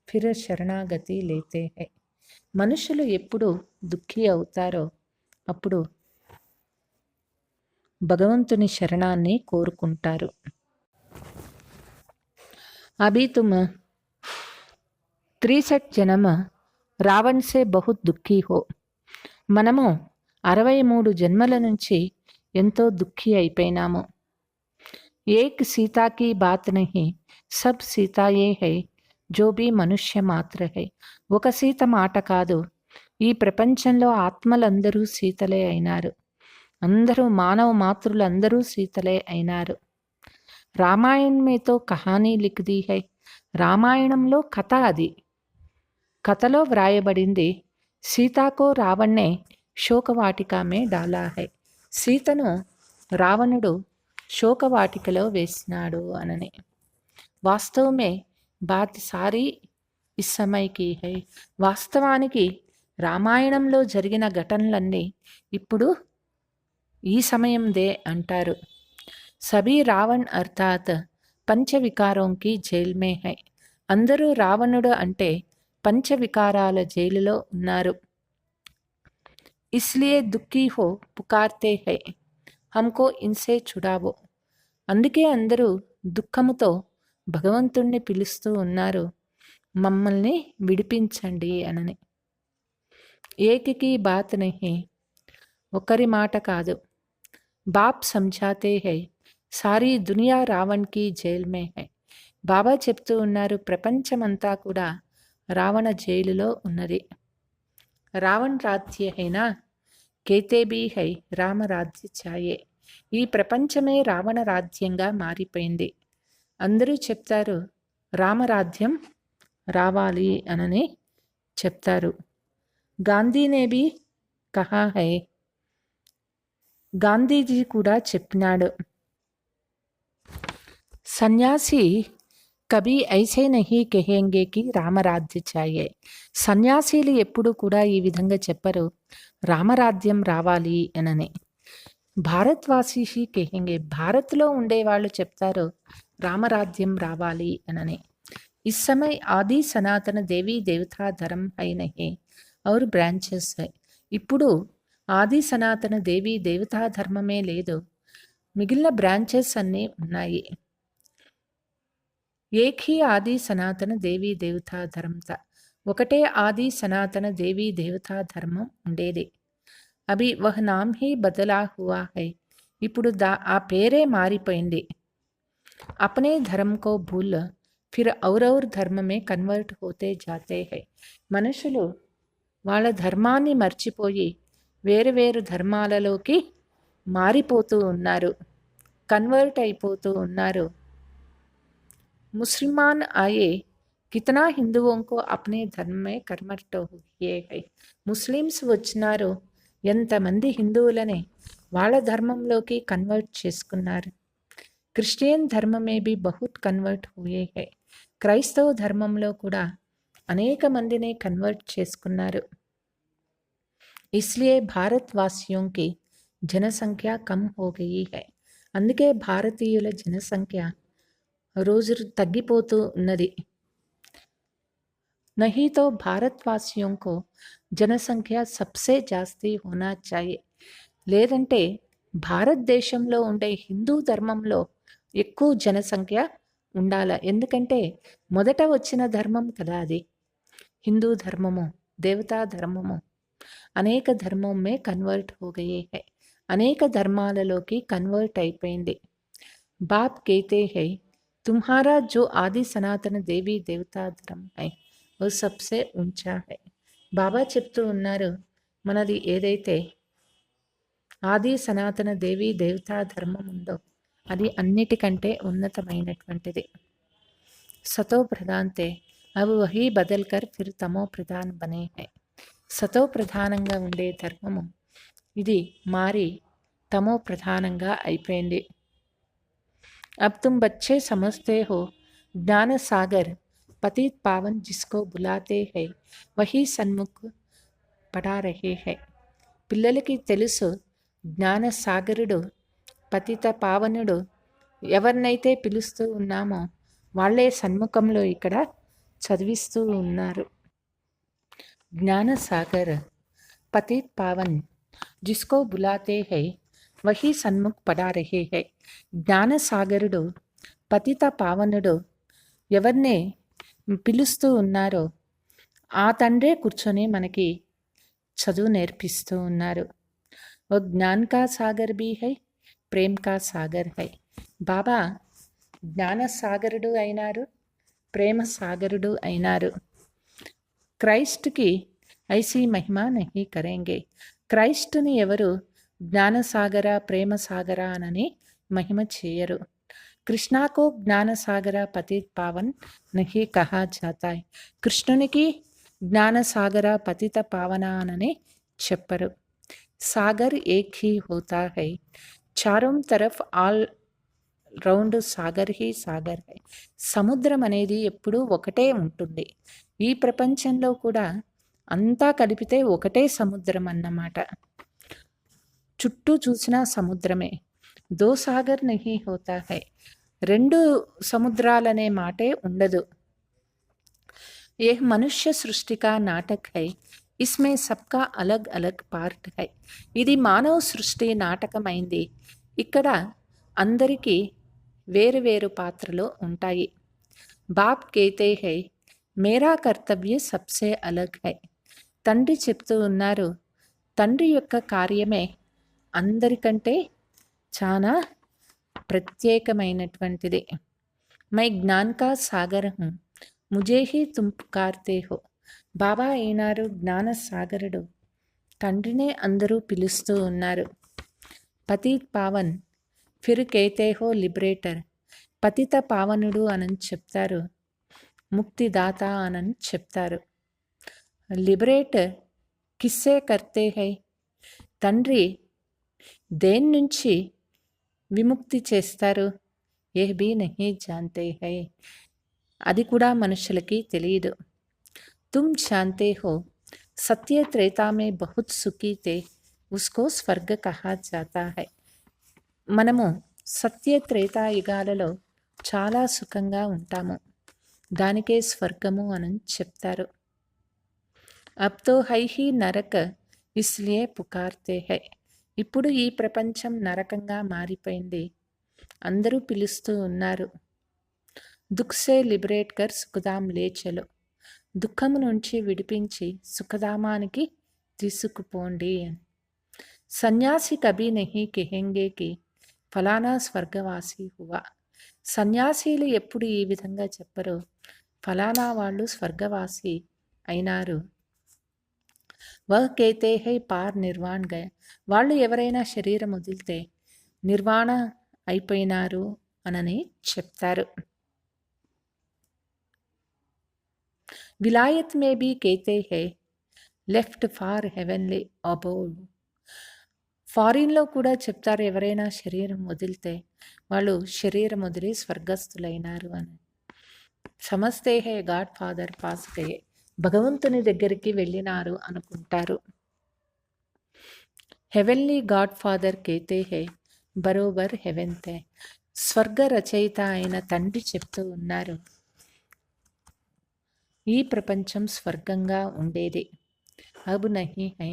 ఫిర్ శరణాగతి లేతే హై. మనుషులు ఎప్పుడు దుఃఖీ అవుతారో అప్పుడు భగవంతుని శరణాన్ని కోరుకుంటారు. అభి తుమ్ 63 జన్మ రావణ్ సే బహుత్ దుఃఖీ హో. మనము 63 జన్మల నుంచి ఎంతో దుఃఖీ అయిపోయినాము. ఏక్ సీతాకి బాత్ నహీ సబ్ సీతాయే హై జో భీ మనుష్య మాత్ర హై. ఒక సీత మాట కాదు, ఈ ప్రపంచంలో ఆత్మలందరూ సీతలే అయినారు. అందరూ మానవ మాతృలందరూ సీతలే అయినారు. రామాయణ్ మే తో కహానీ లిఖ్ దీ హై. రామాయణంలో కథ అది. కథలో వ్రాయబడింది సీతాకో రావణ్ణే శోకవాటికా మే డాలా హై. సీతను రావణుడు శోకవాటికలో వేసినాడు అనని. వాస్తవమే బాత్ సారీ ఇస్ సమయ్కి హై. వాస్తవానికి రామాయణంలో జరిగిన ఘటనలన్నీ ఇప్పుడు ఈ సమయందే అంటారు. సభీ రావణ్ అర్థాత్ పంచవికారోంకి జైల్ మే హై. అందరూ రావణుడు అంటే పంచవికారాల జైలులో ఉన్నారు. ఇస్లియే దుఃఖీ హో పుకార్తే హై హమ్కో ఇన్సే చుడావో. అందుకే అందరూ దుఃఖముతో భగవంతుణ్ణి పిలుస్తూ ఉన్నారు, మమ్మల్ని విడిపించండి అనని. ఏకీ బాత్ నహీ, ఒకరి మాట కాదు. బాప్ సమఝాతే హై సారీ దునియా రావణ్కి జైల్ మే హై. బాబా చెప్తూ ఉన్నారు ప్రపంచమంతా కూడా రావణ జైలులో ఉన్నది. రావణ్ రాజ్య హైనా కేతే బీ హై రామరాజ్య ఛాయే. ఈ ప్రపంచమే రావణ రాజ్యంగా మారిపోయింది. అందరూ చెప్తారు రామరాజ్యం రావాలి అనని చెప్తారు. గాంధీనే భీ కహా హై, గాంధీజీ కూడా చెప్పినాడు, సన్యాసి కభీ ఐసే నహీ కహేంగే కి రామరాజ్య చాయే. సన్యాసీలు ఎప్పుడు కూడా ఈ విధంగా చెప్పరు, రామరాజ్యం రావాలి అనని. భారత్వాసీ హీ కహేంగే, భారత్లో ఉండేవాళ్ళు చెప్తారు రామరాజ్యం రావాలి అనని. इस समय ఆది సనాతన దేవీ దేవతా ధర్మ హై నహీ और బ్రాంచెస్ హై. ఇప్పుడు ఆది సనాతన దేవీ దేవతా ధర్మమే లేదు, మిగిలిన బ్రాంచెస్ అన్నీ ఉన్నాయి. ఏక్ హీ ఆది సనాతన దేవీ దేవతా ధర్మత, ఒకటే ఆది సనాతన దేవీ దేవతా ధర్మం ఉండేది. అభి వహ్ నామ్ హీ బదలా హువా హై, ఇప్పుడు ఆ పేరే మారిపోయింది. అప్నే ధర్మ కో భూల్ ఫిర్ ఔర్ ధర్మ మే కన్వర్ట్ హోతే జాతే హై. మనుషులు వాళ్ళ ధర్మాన్ని మర్చిపోయి వేరు వేరు ధర్మాలలోకి మారిపోతూ ఉన్నారు, కన్వర్ట్ అయిపోతూ ఉన్నారు. ముస్లిమాన్ ఆయే కితనా హిందువుంకో అప్నే ధర్మే కన్వర్ట్ హుయే హై. ముస్లిమ్స్ వచ్చినారు, ఎంతమంది హిందువులని వాళ్ళ ధర్మంలోకి కన్వర్ట్ చేసుకున్నారు. క్రిస్టియన్ ధర్మమే బి బహుత్ కన్వర్ట్ హుయే హై. క్రైస్తవ ధర్మంలో కూడా అనేక మందిని కన్వర్ట్ చేసుకున్నారు. ఇస్లియే భారత్వాసియోం కి జనసంఖ్య కమ్ హో గయి హై. అందుకే భారతీయుల జనసంఖ్య రోజు తగ్గిపోతూ ఉన్నది. नहीं तो భారత్వాసియోం కో జనసంఖ్య సబ్సే జాస్తి హోనా చాయే. లేదంటే భారతదేశంలో ఉండే హిందూ ధర్మంలో ఎక్కువ జనసంఖ్య ఉండాల. ఎందుకంటే మొదట వచ్చిన ధర్మం కదా అది, హిందూ ధర్మము, దేవతా ధర్మము. అనేక ధర్మం మే కన్వర్ట్ హో గయే హై, అనేక ధర్మాలలోకి కన్వర్ట్ అయిపోయింది. బాప్ కేతే హై తుమ్హారా జో ఆది సనాతన దేవీ దేవతా ధర్మ హై ఓ సబ్సే ఉంచా హై. బాబా చెప్తూ ఉన్నారు, మనది ఏదైతే ఆది సనాతన దేవీ దేవతా ధర్మం ఉందో అది అన్నిటికంటే ఉన్నతమైనటువంటిది. సతో ప్రధాన్తే అవి వహీ బదల్కర్ ఫిర్ తమో ప్రధాన్ బనే హై. సతో ప్రధానంగా ఉండే ధర్మము ఇది మారి తమో ప్రధానంగా అయిపోయింది. అబ్ తుమ్ బచ్చే సమజ్తే హో జ్ఞాన సాగర్ పతిత్ పావన్ జిస్కో బులాతే హై వహీ సన్ముఖ్ పడా రహే హై. పిల్లలకి తెలుసు, జ్ఞాన సాగరుడు పతిత పావనుడు ఎవరినైతే పిలుస్తూ ఉన్నామో వాళ్ళే సన్ముఖంలో ఇక్కడ చదివిస్తూ ఉన్నారు. జ్ఞాన సాగర్ పతిత్ పావన్ జిస్కో బులాతే హై వహీ సన్ముఖ్ పడా రహే హై. జ్ఞాన సాగరుడు పతిత పావనుడు ఎవరినే పిలుస్తూ ఉన్నారో ఆ తండ్రే కూర్చొని మనకి చదువు నేర్పిస్తూ ఉన్నారు. ఓ జ్ఞాన్ కా సాగర్ బీ హై, ప్రేమ్ కా సాగర్ హై. బాబా జ్ఞాన సాగరుడు అయినారు, ప్రేమ సాగరుడు అయినారు. క్రైస్ట్కి ఐసీ మహిమ నహీ కరేంగే. క్రైస్టుని ఎవరు జ్ఞానసాగర ప్రేమ సాగర అనని మహిమ చేయరు. కృష్ణాకో జ్ఞానసాగర పతిత్ పావన్ నహీ కహా జాతా హై. కృష్ణునికి జ్ఞానసాగర పతిత పావన అనని చెప్పరు. సాగర్ ఏక్ హీ హోతా హై, చారోం తరఫ్ ఆల్ రౌండ్ సాగర్ హీ సాగర్ హై. సముద్రం అనేది ఎప్పుడూ ఒకటే ఉంటుంది. ఈ ప్రపంచంలో కూడా అంతా కలిపితే ఒకటే సముద్రం అన్నమాట. చుట్టూ చూసినా సముద్రమే. దో సాగర్ నహీ హోతా హై, రెండు సముద్రాలనే మాటే ఉండదు. ఏ మనుష్య సృష్టి కా నాటక్ హై, ఇస్మే సబ్కా అలగ్ అలగ్ పార్ట్ హై. ఇది మానవ సృష్టి నాటకమైంది, ఇక్కడ అందరికీ వేరు వేరు పాత్రలు ఉంటాయి. బాప్ కేతే హై మేరా కర్తవ్య సబ్సే అలగ్ హై. తండ్రి చెప్తూ ఉన్నారు, తండ్రి యొక్క కార్యమే అందరికంటే చాలా ప్రత్యేకమైనటువంటిది. మై జ్ఞాన్ కా సాగర్ హూం, ముజే హీ తుమ్ పుకార్తే హో. బాబా అయినారు జ్ఞాన సాగరుడు, తండ్రినే అందరూ పిలుస్తూ ఉన్నారు. పతిత్ పావన్ ఫిర్ కేతే హో లిబరేటర్, పతిత పావనుడు అని చెప్తారు. ముక్తిదాత అని చెప్తారు. లిబరేట్ కిస్సే కర్తే హై, తండ్రి దేని నుంచి విముక్తి చేస్తారు, ఏ బీ నహీ జాన్తే హై, అది కూడా మనుషులకి తెలియదు. తుమ్ జాన్తే హో సత్య త్రేతా మే బహుత్ సుఖీ తే, ఉస్కో స్వర్గ కహా జాతా హై. మనము సత్య త్రేతాయుగాలలో చాలా సుఖంగా ఉంటాము, దానికే స్వర్గము అని చెప్తారు. అబ్ తో హై హీ నరక్ ఇస్లియే పుకార్తే హై, ఇప్పుడు ఈ ప్రపంచం నరకంగా మారిపోయింది, అందరూ పిలుస్తూ ఉన్నారు. దుఃఖ్ సే లిబరేట్ కర్ సుఖదాం లే చలో, దుఃఖము నుంచి విడిపించి సుఖధామానికి తీసుకుపోండి అని. సన్యాసి కభీ నహీ కహెంగే కి ఫలానా స్వర్గవాసి హువా, సన్యాసీలు ఎప్పుడు ఈ విధంగా చెప్పరు, ఫలానా వాళ్ళు స్వర్గవాసి అయినారు. వహ్ కేతే హై పార్ నిర్వాణ్ గయ, వాళ్ళు ఎవరైనా శరీరం వదిలితే నిర్వాణ అయిపోయినారు అనని చెప్తారు. విలాయత్ మే బీ కేతే హై లెఫ్ట్ ఫార్ హెవెన్లీ అబోవ్, ఫారిన్లో కూడా చెప్తారు ఎవరైనా శరీరం వదిలితే వాళ్ళు శరీరం వదిలి స్వర్గస్థులైనారు అని. సమస్తే హే గాడ్ ఫాదర్ పాస్ గయే, భగవంతుని దగ్గరికి వెళ్ళినారు అనుకుంటారు. హెవెన్లీ గాడ్ ఫాదర్ కేతే హే బరోబర్ హెవెన్ తే, స్వర్గ రచయిత అయిన తండ్రి చెప్తూ ఉన్నారు, ఈ ప్రపంచం స్వర్గంగా ఉండేది. అబ్ నహీ హై,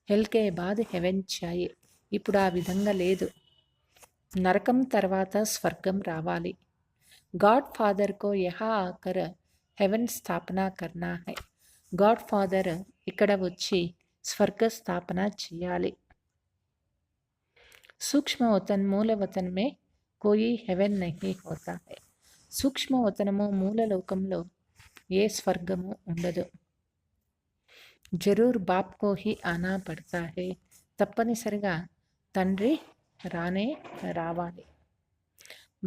హెల్ కే బాద్ హెవెన్ చాయే, ఇప్పుడు ఆ విధంగా లేదు, నరకం తర్వాత స్వర్గం రావాలి. గాడ్ ఫాదర్ కో యహా ఆకర్ హెవెన్ స్థాపన కర్నా హై, గాడ్ ఫాదర్ ఇక్కడ వచ్చి స్వర్గ స్థాపన చేయాలి. సూక్ష్మ వతన్ మూల వతన్ మే కోయి హెవెన్ నహీ హోతా హై, సూక్ష్మ వతనము మూల లోకంలో ఏ స్వర్గము ఉండదు. జరూర్ బాప్ కో హీ ఆనా పడతా హై, తప్పనిసరిగా తండ్రి రావాలి.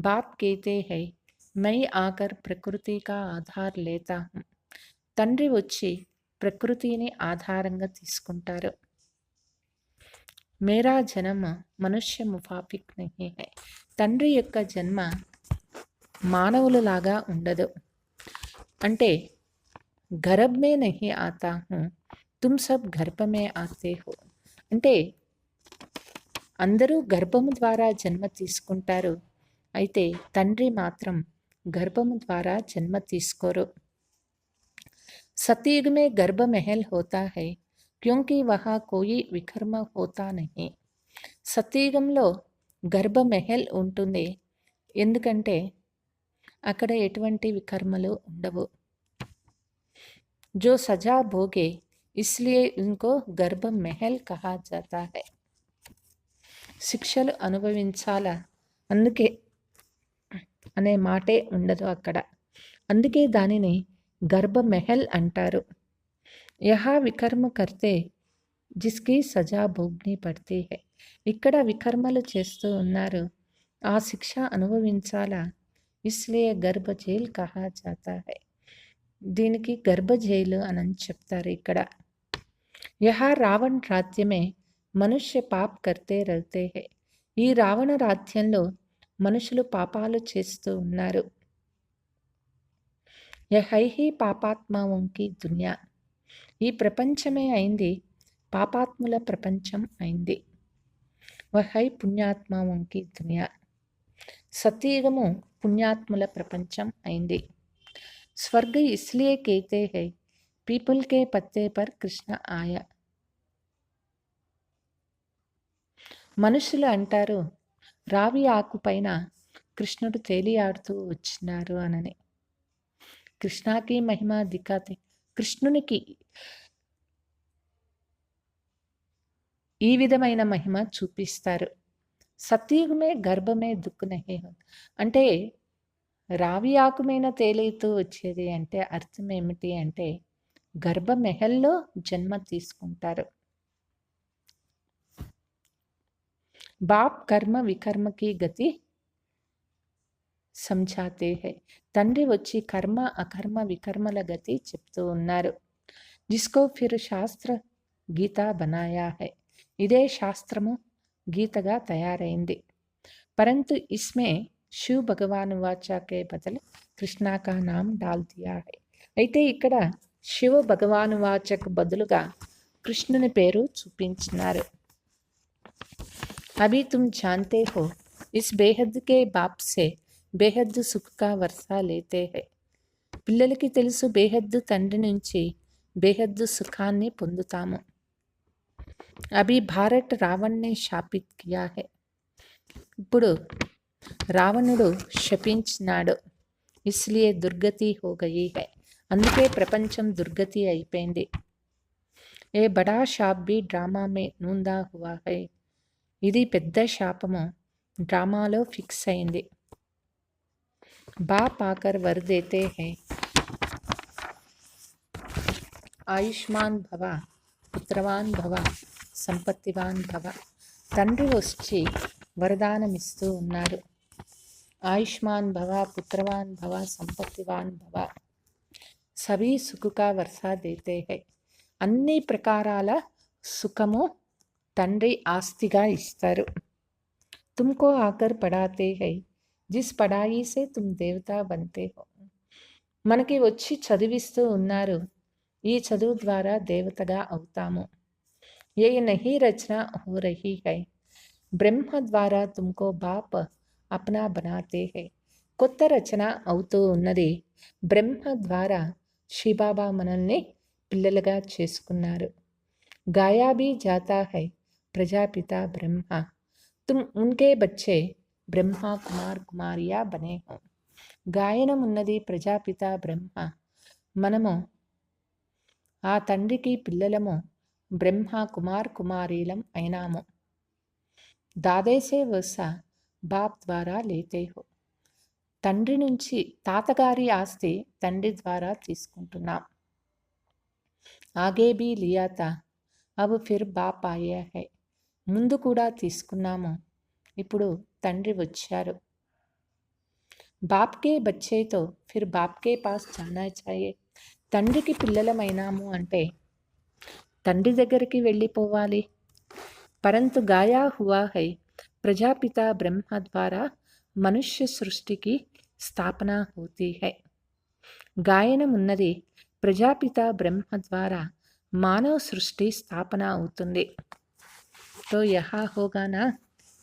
బాప్ కేతే హై మై ఆకర్ ప్రకృతి కా ఆధార్ లేతా హూ, తండ్రి వచ్చి ప్రకృతిని ఆధారంగా తీసుకుంటారు. మేరా జన్మ మనుష్య ముఫాఫిక్ నహీ హై, తండ్రి యొక్క జన్మ మానవులలాగా ఉండదు. అంటే గర్భ మే నహీ ఆతా హూ, తుమ్ సబ్ గర్భ మే ఆతే హో, అంటే అందరూ గర్భము ద్వారా జన్మ తీసుకుంటారు, అయితే తండ్రి మాత్రం గర్భము ద్వారా జన్మ తీసుకోరు. सतयुग में गर्भ महल होता है क्योंकि वहाँ कोई विकर्म होता नहीं, సత్యయుగంలో గర్భ మెహల్ ఉంటుంది, ఎందుకంటే అక్కడ ఎటువంటి వికర్మలు ఉండవు. जो सजा भोगे इसलिए उनको गर्भ महल कहा जाता है, శిక్షలు అనుభవించాలా అందుకే అనే మాటే ఉండదు అక్కడ, అందుకే దానిని గర్భ మెహల్ అంటారు. యహా వికర్మ కర్తే జిస్కి సజా భోగ్ని పడితే హై, ఇక్కడ వికర్మలు చేస్తూ ఉన్నారు, ఆ శిక్ష అనుభవించాలా, ఇస్లియే గర్భ జైల్ కహా జాతా హై, దీనికి గర్భ జైలు అని చెప్తారు ఇక్కడ. యహా రావణ్ రాజ్యమే మనుష్య పాప్ కర్తే రహతే హై, ఈ రావణ రాజ్యంలో మనుషులు పాపాలు చేస్తూ ఉన్నారు. యహై హీ పాపాత్మాకి దునియా, ఈ ప్రపంచమే అయింది పాపాత్ముల ప్రపంచం అయింది. వహై పుణ్యాత్మాకి దునియా, సత్యయుగము పుణ్యాత్ముల ప్రపంచం అయింది. స్వర్గ ఇస్లియే కేతే హై పీపుల్ కే పత్తే పర్ కృష్ణ ఆయా, మనుషులు అంటారు రావి ఆకు పైన కృష్ణుడు తేలియాడుతూ వచ్చినారు అనని. కృష్ణాకి మహిమ దిఖాతే, కృష్ణునికి ఈ విధమైన మహిమ చూపిస్తారు. సత్యుగమే గర్భమే దుఃఖ నహీ హో, అంటే రావి ఆకుమైన తేలితూ వచ్చేది అంటే అర్థం ఏమిటి అంటే గర్భ మెహల్లో జన్మ తీసుకుంటారు. బాప్ కర్మ వికర్మకి గతి समझाते हैं. తండ్రి వచ్చి కర్మ అకర్మ వికర్మల గతి చెప్తూ ఉన్నారు. जिसको फिर శాస్త్ర గీత बनाया है. ఇదే శాస్త్రము గీతగా తయారైంది. परंतु इसमें शिव भगवान वाचा के बदल కృష్ణ का नाम डाल दिया है. అయితే ఇక్కడ శివ భగవాను వాచకు బదులుగా కృష్ణుని పేరు చూపించినారు. अभी तुम जानते हो इस बेहद के बाप से బేహద్దు సుఖ కా వర్షా లేతే హై. పిల్లలకి తెలుసు బేహద్దు తండ్రి నుంచి బేహద్దు సుఖాన్ని పొందుతాము. అభి భారత్ రావణ్ణి శాపిత్ కియా హై. ఇప్పుడు రావణుడు శపించినాడు. ఇస్లియే దుర్గతి హో గయి హై. అందుకే ప్రపంచం దుర్గతి అయిపోయింది. ఏ బడా శాప్ బి డ్రామా మే నూందా హువా హై. ఇది పెద్ద శాపము డ్రామాలో ఫిక్స్ అయింది. बाप आकर वर देते हैं ఆయుష్మాన్ భవ, పుత్రవాన్ భవ, సంపత్తివాన్ భవ. తండ్రి వచ్చి వరదానమిస్తూ ఉన్నారు. ఆయుష్మాన్ భవ, పుత్రవాన్ భవ, సంపత్తివాన్ భవ. సభీ సుఖుకా వర్షా దేతే హై. అన్ని ప్రకారాల సుఖము తండ్రి ఆస్తిగా ఇస్తారు. తుమ్కో ఆకర్ పడాతే హై. జిస్ పడాయి సే తుమ్ దేవతా బంతే హో. మనకి వచ్చి చదివిస్తూ ఉన్నారు. ఈ చదువు ద్వారా దేవతగా అవుతాము. ఏ నహీ రచన హో రహీ హై. బ్రహ్మ ద్వారా తుమ్కో బాప్ అప్నా బనాతే హై. కొత్త రచన అవుతూ ఉన్నది. బ్రహ్మ ద్వారా శివబాబా మనల్ని పిల్లలుగా చేసుకున్నారు. గాయా భీ జాతా హై ప్రజాపిత బ్రహ్మ. తుమ్ ఉన్కే బచ్చే బ్రహ్మ కుమార్ కుమారియా బనే హో. గాయనం ఉన్నది ప్రజాపిత బ్రహ్మ. మనము ఆ తండ్రికి పిల్లలము. బ్రహ్మ కుమార్ కుమారీలం అయినాము. దాదేసే వస బాప్ ద్వారా లేతే హో. తండ్రి నుంచి తాతగారి ఆస్తి తండ్రి ద్వారా తీసుకుంటున్నాం. ఆగే భీ లియా తా అబ్ ఫిర్ బాప్ ఆయా హై. ముందు కూడా తీసుకున్నాము, ఇప్పుడు తండ్రి వచ్చారు. బాప్కే బచ్చేతో ఫిర్ బాప్కే పాస్ జానా చాయే. తండ్రికి పిల్లలమైనాము అంటే తండ్రి దగ్గరికి వెళ్ళిపోవాలి. పరంతు గాయా హువా హై. ప్రజాపిత బ్రహ్మ ద్వారా మనుష్య సృష్టికి స్థాపన హోతీ హై. గాయనం ఉన్నది ప్రజాపిత బ్రహ్మ ద్వారా మానవ సృష్టి స్థాపన అవుతుంది. తో యహా హోగానా,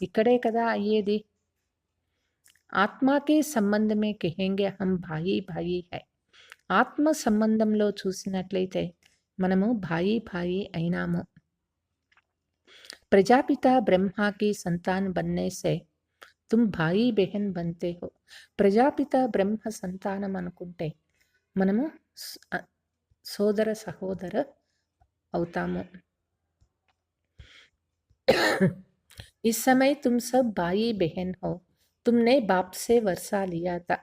ఇక్కడే కదా అయ్యేది. ఆత్మకే సంబంధమే కహెంగే హమ్ భాయి భాయి హై. ఆత్మ సంబంధంలో చూసినట్లయితే మనము భాయి భాయి అయినాము. ప్రజాపిత బ్రహ్మకి సంతాన్ బన్నే సే తుమ్ భాయి బెహన్ బంతే హో. ప్రజాపిత బ్రహ్మ సంతానం అనుకుంటే మనము సోదర సహోదర అవుతాము. इस समय तुम सब भाई बहन हो. तुमने बाप से वर्षा लिया था.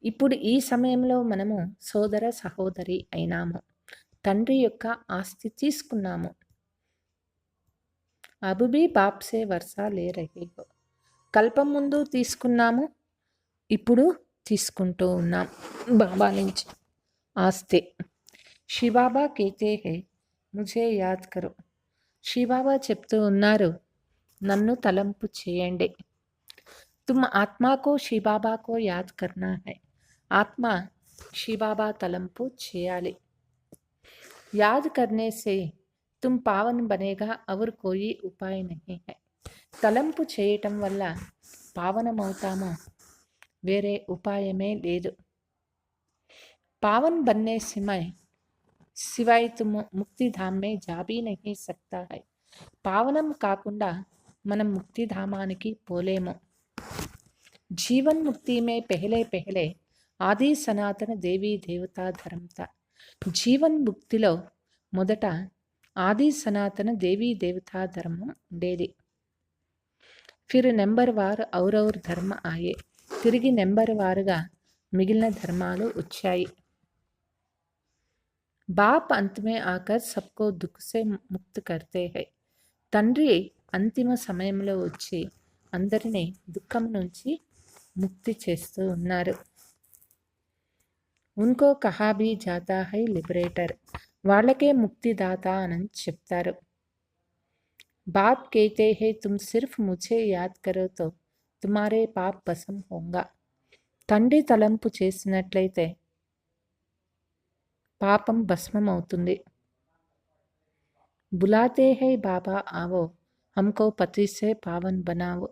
ఇప్పుడు ఈ సమయంలో మనము సోదర సహోదరి అయినాము. తండ్రి యొక్క ఆస్తి తీసుకున్నాము. అబ్ భీ బాప్ సే వర్షా లే రహే హో. కల్పం ముందు తీసుకున్నాము, ఇప్పుడు తీసుకుంటూ ఉన్నాం బాబా నుంచి ఆస్తి. శివబాబా కేతే హై ముఝే యాద్ కరో. శివబాబా చెప్తూ ఉన్నారు, నన్ను తలంపు చేయండి. తుమ్ ఆత్మకో శివబాబాకో యాద్ కర్నా హై. ఆత్మ శివబాబా తలంపు చేయాలి. యాద్ కర్నే సే తుమ్ పావన్ బనేగా అవర్ కోయి ఉపాయ నహీ హై. తలంపు చేయటం వల్ల పావనమవుతాము, వేరే ఉపాయమే లేదు. పావన్ బన్నే సివాయ్ తుమ్ ముక్తిధామ్ మే జా భీ నహీ సక్తా హై. పావనం కాకుండా మనం ముక్తిధామానికి పోలేము. జీవన్ ముక్తి మే పెహలే పెహలే ఆది సనాతన దేవీ దేవతా ధర్మ తా. జీవన్ ముక్తిలో మొదట ఆది సనాతన దేవీ దేవతా ధర్మం ఉండేది. ఫిర్ నెంబర్ వార్ ఔర్ ధర్మ ఆయే. తిరిగి నెంబర్ వారుగా మిగిలిన ధర్మాలు వచ్చాయి. బాప్ అంత్ మే ఆకర్ సబ్కో దుఃఖ సే ముక్త కర్తే హై. తండ్రి అంతిమ సమయంలో వచ్చి అందరినీ దుఃఖం నుంచి ముక్తి చేస్తూ ఉన్నారు. ఉన్కో కహా భీ జాతా హై లిబరేటర్, వాళ్ళకే ముక్తిదాత అని చెప్తారు. బాప్ कहते हैं तुम सिर्फ मुझे याद करो तो तुम्हारे पाप भस्म होगा. తండ్రి తలంపు చేసినట్లయితే పాపం భస్మం అవుతుంది. బులాతే హై బాబా ఆవో హమ్కో పతి సే పావన్ బనావో,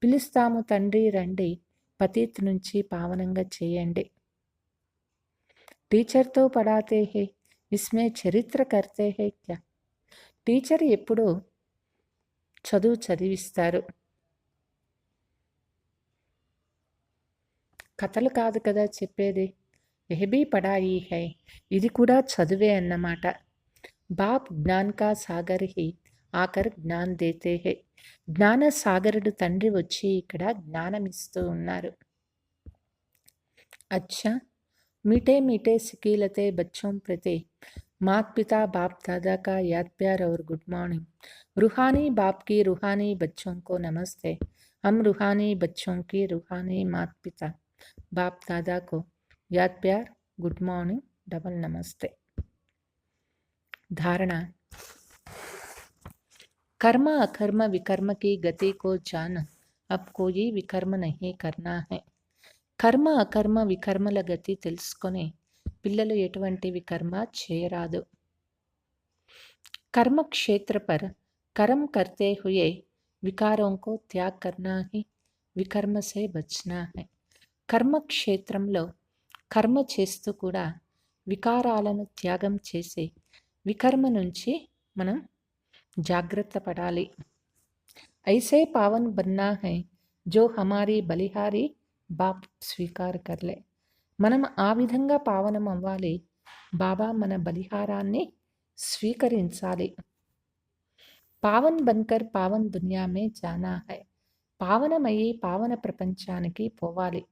పిలుస్తాము తండ్రి రండి పతిత్ నుంచి పావనంగా చేయండి. టీచర్తో పడాతే హై ఇస్మే చరిత్ర కర్తే హై క్యా, టీచర్ ఎప్పుడు చదువు చదివిస్తారు, కథలు కాదు కదా చెప్పేది. ఎహబీ పడాయి హై, ఇది కూడా చదువే అన్నమాట. బాప్ జ్ఞాన్ కా సాగర్ హి ఆకర్ జ్ఞాన్ దేతే హై, జ్ఞాన సాగరుడు తండ్రి వచ్చి ఇక్కడ జ్ఞానం ఇస్తూ ఉన్నారు. అచ్చా मीठे मीठे सिकीलते बच्चों प्रति माता पिता बाप दादा का याद प्यार और गुड मॉर्निंग. रूहानी बाप की रूहानी बच्चों को नमस्ते. हम रूहानी बच्चों की रूहानी माता पिता बाप दादा को याद प्यार गुड मॉर्निंग डबल नमस्ते. धारणा. कर्म अकर्म विकर्म की गति को जान, अब कोई विकर्म नहीं करना है. కర్మ అకర్మ వికర్మల గతి తెలుసుకొని పిల్లలు ఎటువంటి వికర్మ చేయరాదు. कर्म क्षेत्र पर कर्म करते हुए विकारों को त्याग करना ही विकर्म से बचना है. కర్మ క్షేత్రంలో కర్మ చేస్తూ కూడా వికారాలను త్యాగం చేసి వికర్మ నుంచి మనం జాగ్రత్త పడాలి. ऐसे पावन बनना है जो हमारी बलिहारी బాప్ స్వీకార్ కర్లే, మనం ఆ విధంగా పావనం అవ్వాలి. బాబా మన బలిహారాన్ని స్వీకరించాలి. పావన్ బన్కర్ పావన్ దునియా మే జానా హై, పావనమయ్యి పావన ప్రపంచానికి పోవాలి.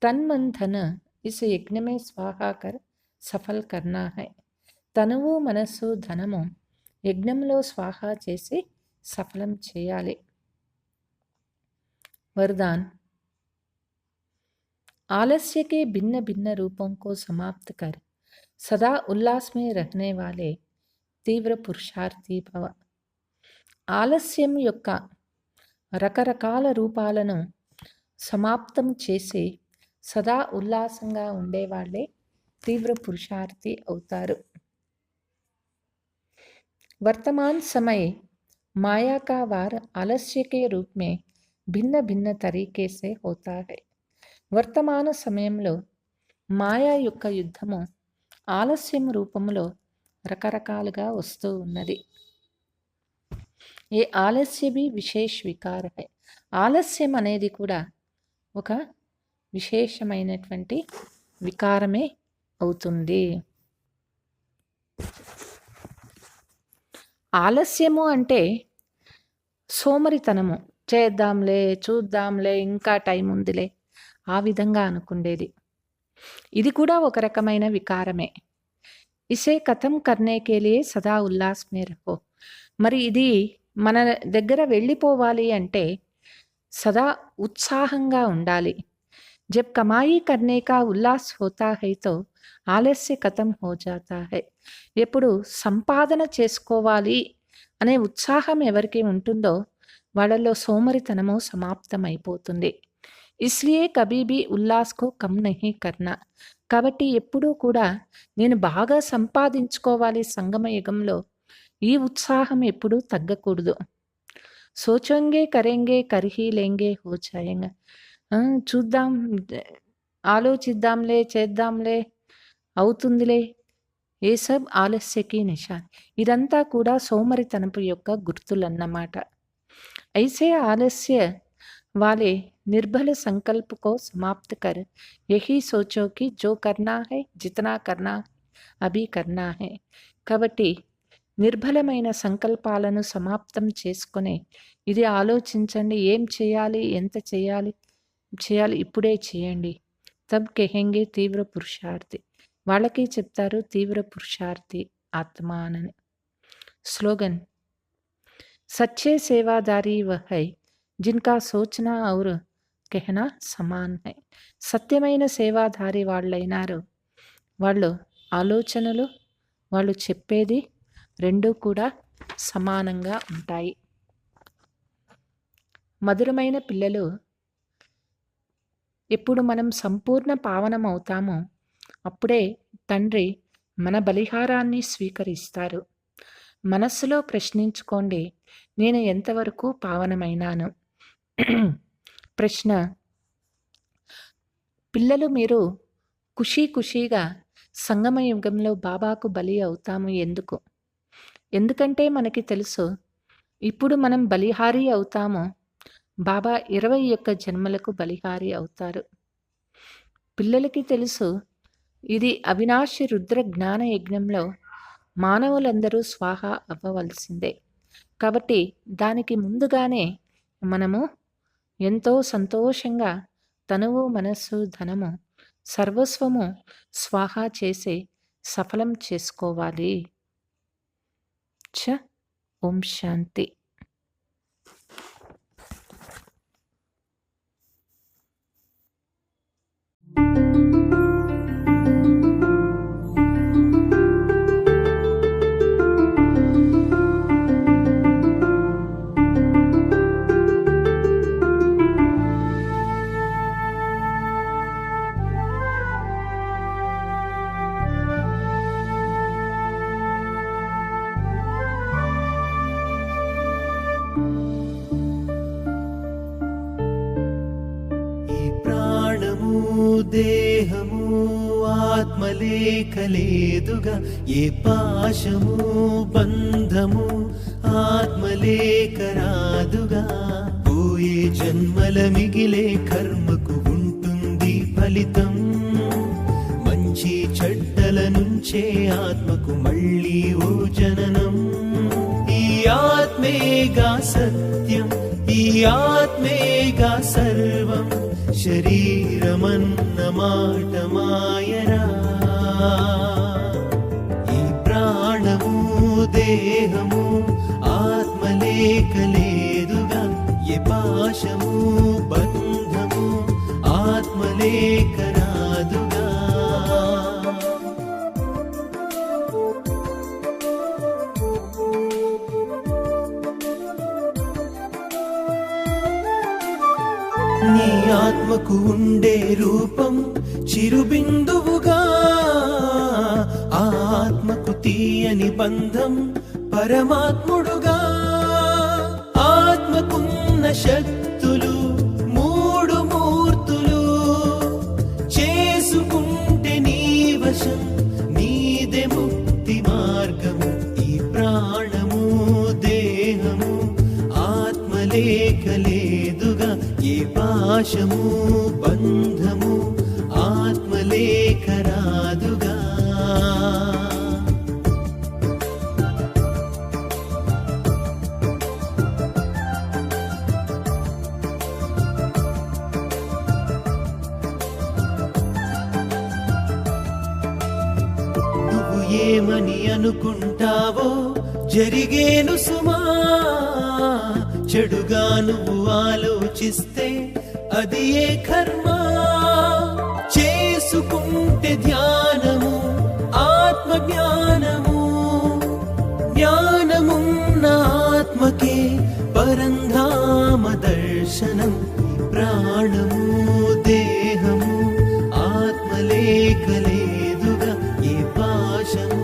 తన్ మన్ ధన్ ఇస్ యజ్ఞ మే స్వాహా కర్ సఫల్ కర్నా హై, తనువు మనస్సు ధనము యజ్ఞంలో స్వాహా చేసి సఫలం చేయాలి. वरदान. आलस्य के भिन्न भिन्न रूपों को समाप्त कर सदा उल्लास में रहने वाले తీవ్ర పురుషార్థి భవ. ఆలస్యం యొక్క రకరకాల రూపాలను సమాప్తం చేసి సదా ఉల్లాసంగా ఉండేవాళ్లే తీవ్ర పురుషార్థి అవుతారు. वर्तमान समय माया का वार आलस्य के रूप में भिन्न भिन्न तरीके से होता है. వర్తమాన సమయంలో మాయా యొక్క యుద్ధము ఆలస్యం రూపంలో రకరకాలుగా వస్తూ ఉన్నది. ఏ ఆలస్య भी విశేష వికార है, ఆలస్యం అనేది కూడా ఒక విశేషమైనటువంటి వికారమే అవుతుంది. ఆలస్యము అంటే సోమరితనము, చేద్దాంలే చూద్దాంలే ఇంకా టైం ఉందిలే ఆ విధంగా అనుకుండేది. ఇది కూడా ఒక రకమైన వికారమే. ఇసే కథం కర్నే కే లియే సదా ఉల్లాస్ మే రహో, మరి ఇది మన దగ్గర వెళ్ళిపోవాలి అంటే సదా ఉత్సాహంగా ఉండాలి. జబ్ కమాయి కర్నే కా ఉల్లాస్ హోతా హై తో ఆలస్య కథం హో జాతా హై, ఎప్పుడు సంపాదన చేసుకోవాలి అనే ఉత్సాహం ఎవరికి ఉంటుందో వాళ్ళలో సోమరితనము సమాప్తమైపోతుంది. ఇస్లియే కభీ భీ ఉల్లాస్ కో కమ్ నహీ కర్నా, కాబట్టి ఎప్పుడూ కూడా నేను బాగా సంపాదించుకోవాలి సంగమ యుగంలో ఈ ఉత్సాహం ఎప్పుడూ తగ్గకూడదు. సోచంగే కరెంగే కర్హీ లేంగే హో జాయేంగా, చూద్దాం ఆలోచిద్దాంలే చేద్దాంలే అవుతుందిలే, ఏ సబ్ ఆలస్యకి నిషాన్, ఇదంతా కూడా సోమరితనపు యొక్క గుర్తులన్నమాట. ఐసే ఆలస్య वाले निर्भल संकल्प को समाप्त कर यही सोचो कि जो करना है जितना करना अभी करना है. కాబట్టి నిర్భలమైన సంకల్పాలను సమాప్తం చేసుకొని ఇది ఆలోచించండి, ఏం చేయాలి ఎంత చేయాలి ఇప్పుడే చేయండి. తబ్ కెహెంగే తీవ్ర పురుషార్థి, వాళ్ళకి చెప్తారు తీవ్ర పురుషార్థి ఆత్మ అని. స్లోగన్. సచ్చే సేవాదారీ వహై जिनका सोचना और కెహనా సమాన్ హై. సత్యమైన సేవాధారి వాళ్ళైనారు. వాళ్ళు ఆలోచనలు, వాళ్ళు చెప్పేది రెండూ కూడా సమానంగా ఉంటాయి. మధురమైన పిల్లలు, ఎప్పుడు మనం సంపూర్ణ పావనం అవుతామో అప్పుడే తండ్రి మన బలిహారాన్ని స్వీకరిస్తారు. మనస్సులో ప్రశ్నించుకోండి, నేను ఎంతవరకు పావనమైనాను? ప్రశ్న: పిల్లలు, మీరు ఖుషీగా సంగమయుగంలో బాబాకు బలి అవుతాము ఎందుకు? ఎందుకంటే మనకి తెలుసు, ఇప్పుడు మనం బలిహారీ అవుతాము, బాబా 21 జన్మలకు బలిహారీ అవుతారు. పిల్లలకి తెలుసు, ఇది అవినాశి రుద్ర జ్ఞాన యజ్ఞంలో మానవులందరూ స్వాహ అవ్వవలసిందే. కాబట్టి దానికి ముందుగానే మనము ఎంతో సంతోషంగా తనువు, మనస్సు, ధనము, సర్వస్వము స్వాహా చేసి సఫలం చేసుకోవాలి. ఓం శాంతి. ఈ ప్రాణము దేహము ఆత్మలేఖలేదుగా, ఏ పాశము బంధము ఆత్మలేఖరాదుగా. పోయే జన్మల మిగిలే కర్మకు ఉంటుంది ఫలితం. మంచి చెడ్డల నుంచే ఆత్మకు మళ్ళీ ఓ జననం. ఈ ఆత్మేగా సత్యం, ఈ ఆత్మేగా సర్వం. శరీరమన్న మాట మాయరా. ఈ ప్రాణము దేహము ఆత్మలేఖలేదుగా, ఏ పాశము బంధము ఆత్మలేఖరాదుగా. నీ ఆత్మకు ఉండే రూపం చిరుబిందువుగా, ఆ ఆత్మకు తీయని బంధం పరమాత్ముడుగా. ఆత్మకున్న శక్తులు మూడు మూర్తులు, చేసుకుంటే నీ వశం, నీదే ముక్తి మార్గము. ఈ ప్రాణము దేహము ఆత్మలేఖలేదుగా, ఏ పాశము బంధము ఆత్మలేఖరాదుగా. నువ్వు ఏమని అనుకుంటావో జరిగేను సుమా. చెడుగా నువ్వు ఆలోచిస్తే అది ఏ కర్మ. చేసుకుంటే ధ్యానము ఆత్మ జ్ఞానము, జ్ఞానమున్న ఆత్మకే పరంధామ దర్శనం. ప్రాణము దేహము ఆత్మలేఖలేదుగా, ఏ పాశము